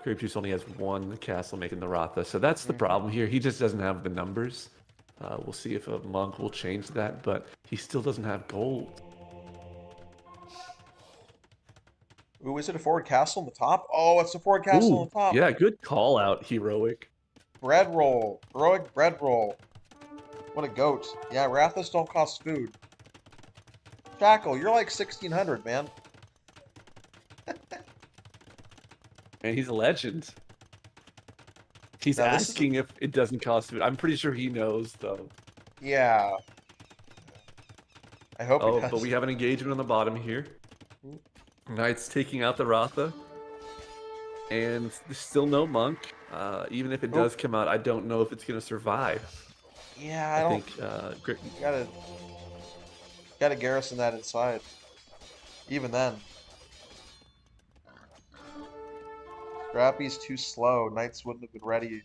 Grape Juice only has 1 castle making the Ratha. So that's the Hmm. problem here. He just doesn't have the numbers. We'll see if a monk will change that, but he still doesn't have gold. Ooh, is it a forward castle on the top? Oh, it's a forward castle on Ooh, the top. yeah, good call out, heroic. Bread roll. Heroic bread roll. What a goat. Yeah, Rathas don't cost food. Shackle, you're like 1600, man. And he's a legend. He's Now this is, asking if it doesn't cost food. I'm pretty sure he knows though. yeah. I hope he Oh, but does. we have an engagement on the bottom here. Knight's taking out the Ratha. And there's still no monk. Even if it Oh, does come out, I don't know if it's going to survive. yeah, I I don't. think Gri- Gotta gotta garrison that inside. Even then, Scrappy's too slow. Knights wouldn't have been ready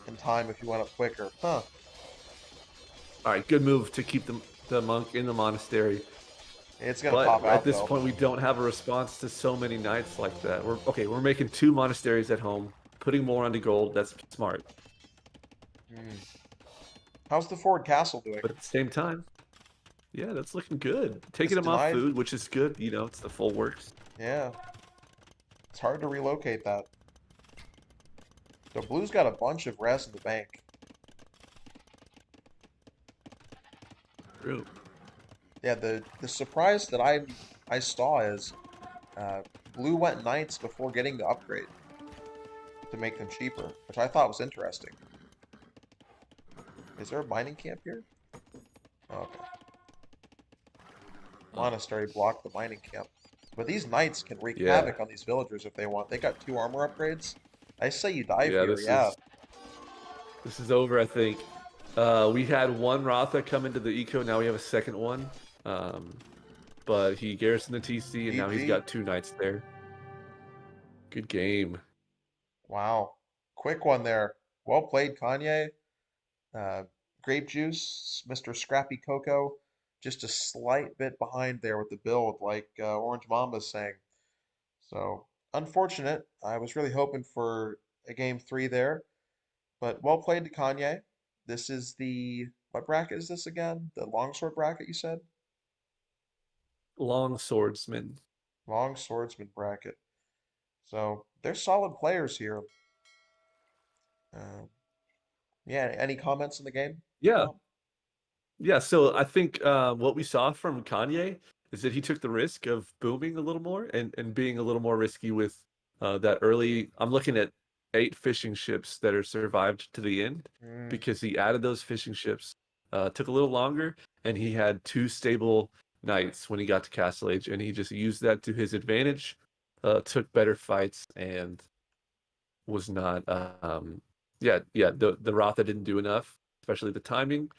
in time if you went up quicker. Huh. All right, good move to keep the monk in the monastery. It's gonna But pop at out this though. point, we don't have a response to so many knights like that. We're okay. We're making 2 monasteries at home, putting more onto gold. That's smart. Hmm. How's the Ford Castle doing? But at the same time, yeah, that's looking good. It's Taking them off denied. food, which is good. You know, it's the full works. Yeah, it's hard to relocate that. So Blue's got a bunch of res in the bank. True. Yeah, the surprise that I saw is uh, Blue went Knights before getting the upgrade to make them cheaper, which I thought was interesting. Is there a mining camp here? Oh, okay. Monastery blocked the mining camp. But these knights can wreak Yeah, havoc on these villagers if they want. They got 2 armor upgrades. I say you dive yeah. here, yeah. This is over. I think. We had one Ratha come into the eco. Now we have a second one. Um, but he garrisoned the TC, and now he's GG. got 2 knights there. Good game. Wow. Quick one there. Well played, Kanye. Uh, Grape Juice, Mr. Scrappy Coco, just a slight bit behind there with the build, like Orange Mamba's saying. So, unfortunate. I was really hoping for a game 3 there, but well played to Kanye. This is what bracket is this again? The longsword bracket, you said? Long swordsman. Long swordsman bracket. So, they're solid players here. Uh, yeah, any comments in the game, Yeah, Tom? yeah. So I think what we saw from Kanye is that he took the risk of booming a little more and being a little more risky with that early. I'm looking at 8 fishing ships that are survived to the end Mm, because he added those fishing ships. Took a little longer, and he had 2 stable knights when he got to Castle Age, and he just used that to his advantage. Took better fights and was not. Yeah. The Ratha didn't do enough, especially the timing.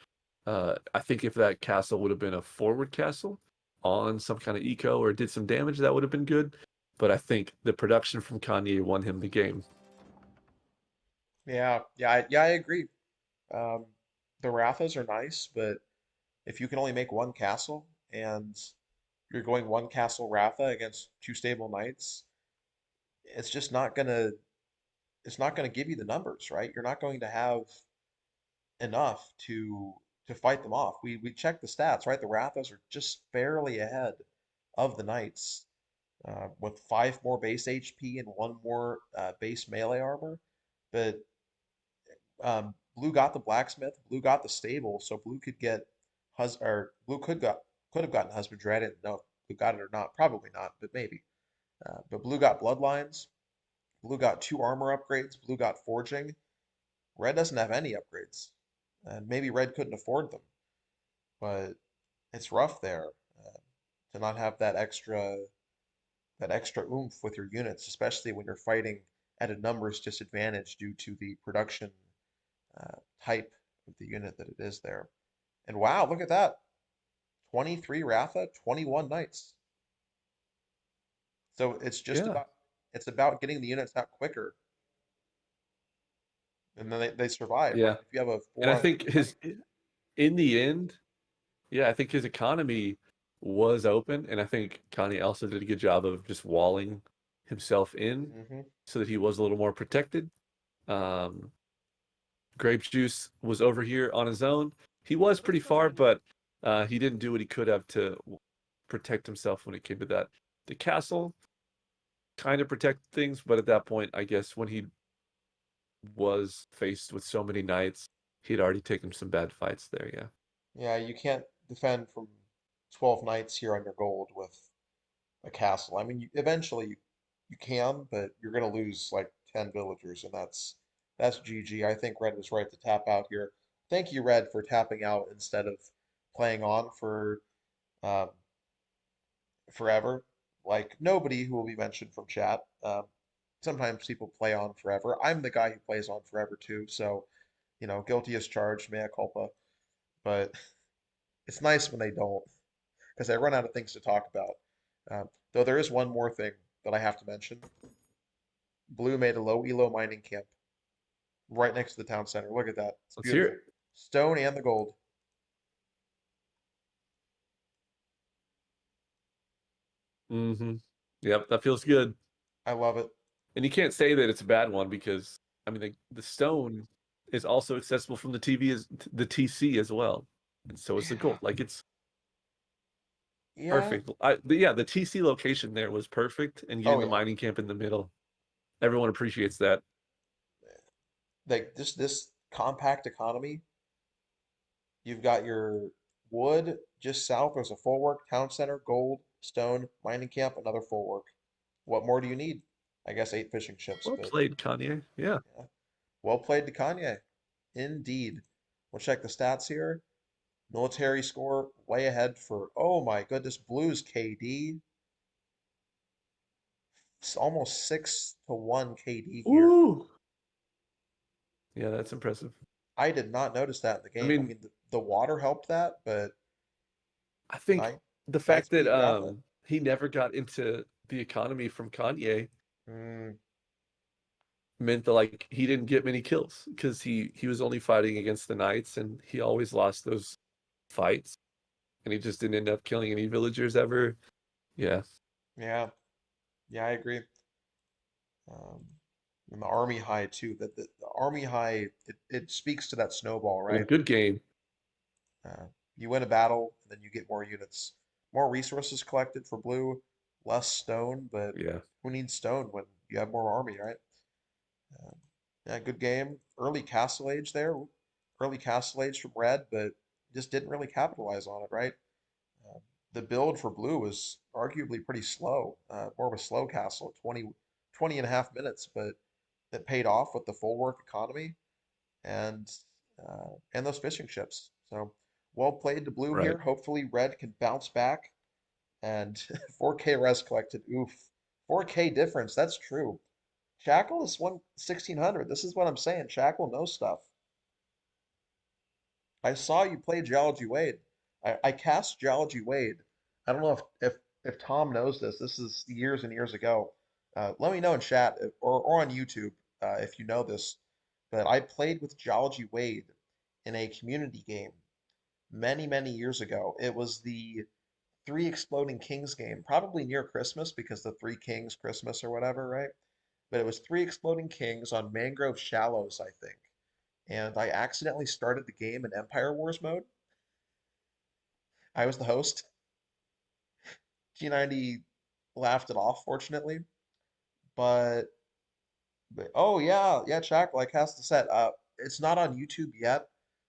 I think if that castle would have been a forward castle on some kind of eco or did some damage, that would have been good. But I think the production from Kanye won him the game. yeah, I agree. Um, the Rathas are nice, but if you can only make one castle and you're going one castle Ratha against 2 stable knights, it's just not gonna it's not gonna give you the numbers, right? You're not going to have enough to fight them off. We checked the stats, right? The Rathas are just barely ahead of the knights, with 5 more base HP and 1 more base melee armor. But Blue got the blacksmith, Blue got the stable, so Blue could get or Blue could have gotten husbandry. I didn't know if Blue got it or not. Probably not, but maybe. But Blue got bloodlines. Blue got 2 armor upgrades. Blue got forging. Red doesn't have any upgrades, and maybe Red couldn't afford them. But it's rough there to not have that extra oomph with your units, especially when you're fighting at a numbers disadvantage due to the production type of the unit that it is there. And wow, look at that. 23 Ratha, 21 Knights. So Yeah, it's about getting the units out quicker. And then they survive, right? yeah. If you have a And four I on think three fight. in the end, yeah, I think his economy was open. And I think Kanye also did a good job of just walling himself in Hmm. so that he was a little more protected. Um, Grape Juice was over here on his own. He was pretty far, but he didn't do what he could have to protect himself when it came to that. The castle kind of protected things, but at that point, I guess when he was faced with so many knights, he'd already taken some bad fights there. Yeah, Yeah, you can't defend from 12 Knights here on your gold with a castle. I mean, eventually you can, but you're going to lose like 10 villagers, and that's GG. I think Red was right to tap out here. Thank you, Red, for tapping out instead of playing on for um, forever. Like nobody who will be mentioned from chat. Sometimes people play on forever. I'm the guy who plays on forever too, so guilty as charged, mea culpa. But it's nice when they don't, because I run out of things to talk about. Though there is one more thing that I have to mention. Blue made a low elo mining camp. right next to the town center. Look at that. It's Let's hear beautiful. it. Stone and the gold. Mm-hmm. Yep, that feels good. I love it. And you can't say that it's a bad one because I mean the stone is also accessible from the TV as the TC as well, and so is the Yeah. gold. Like it's Yeah. perfect. The TC location there was perfect, and Oh getting the yeah. mining camp in the middle, everyone appreciates that. Like this compact economy. You've got your wood just south. There's a full work town center, gold, stone, mining camp, another full work. What more do you need? I guess 8 fishing ships, Well but played, Kanye. Yeah. yeah. Well played to Kanye. Indeed. We'll check the stats here. Military score way ahead for, oh my goodness, Blues KD. It's almost 6-1 KD here. Ooh. Yeah, that's impressive. I did not notice that in the I game. I mean, mean, the water helped that, but I think nice, the nice fact that beat graphic. he never got into the economy from Kanye Mm, meant that like he didn't get many kills because he was only fighting against the knights and he always lost those fights and he just didn't end up killing any villagers ever. Yeah. yeah, yeah, I agree. Um, and the Army High too. That the Army High, it speaks to that snowball, Well, right? good game. Uh, you win a battle, and then you get more units, more resources collected for blue, less stone. But Yeah. who needs stone when you have more army, right? Um, yeah, good game. Early Castle Age there, early Castle Age from red, but just didn't really capitalize on it, right? Uh, the build for blue was arguably pretty slow, more of a slow castle, 20 and a half minutes, but that paid off with the full work economy and those fishing ships. So well played to blue Right. here. Hopefully red can bounce back and 4K res collected. Oof. 4K difference. That's true. Shackle is 1600. This is what I'm saying. Shackle knows stuff. I saw you play Geology Wade. I cast Geology Wade. I don't know if Tom knows this. This is years and years ago. Let me know in chat or on YouTube if you know this. But I played with Geology Wade in a community game many, many years ago. It was the Three Exploding Kings game, probably near Christmas because the Three Kings Christmas or whatever, right? But it was Three Exploding Kings on Mangrove Shallows, I think. And I accidentally started the game in Empire Wars mode. I was the host. G90 laughed it off, fortunately. But, but oh yeah, yeah, Chackle, I cast the set. It's not on YouTube yet.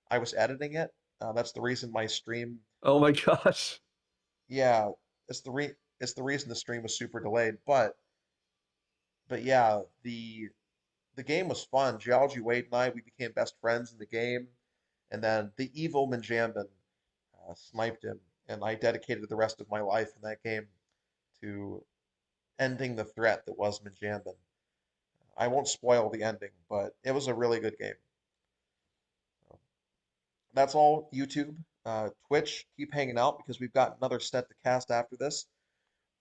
I was editing it. That's the reason my stream. Oh my gosh. Yeah, it's the reason the stream was super delayed. But yeah, the game was fun. Geology Wade and I, we became best friends in the game. And then the evil Minjambin sniped him, and I dedicated the rest of my life in that game to ending the threat that was Minjambin. I won't spoil the ending, but it was a really good game. So that's all YouTube. Twitch, keep hanging out because we've got another set to cast after this.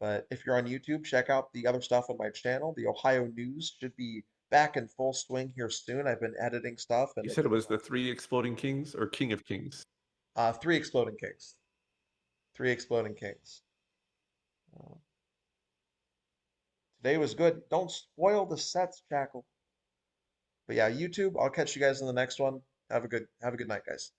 But if you're on YouTube, check out the other stuff on my channel. The Ohio News should be back in full swing here soon. I've been editing stuff and You it's said it was the three exploding kings or king of kings. Three Exploding Kings. Three Exploding Kings. Uh, Today was good. Don't spoil the sets, Jackal. But yeah, YouTube, I'll catch you guys in the next one. Have a good night, guys.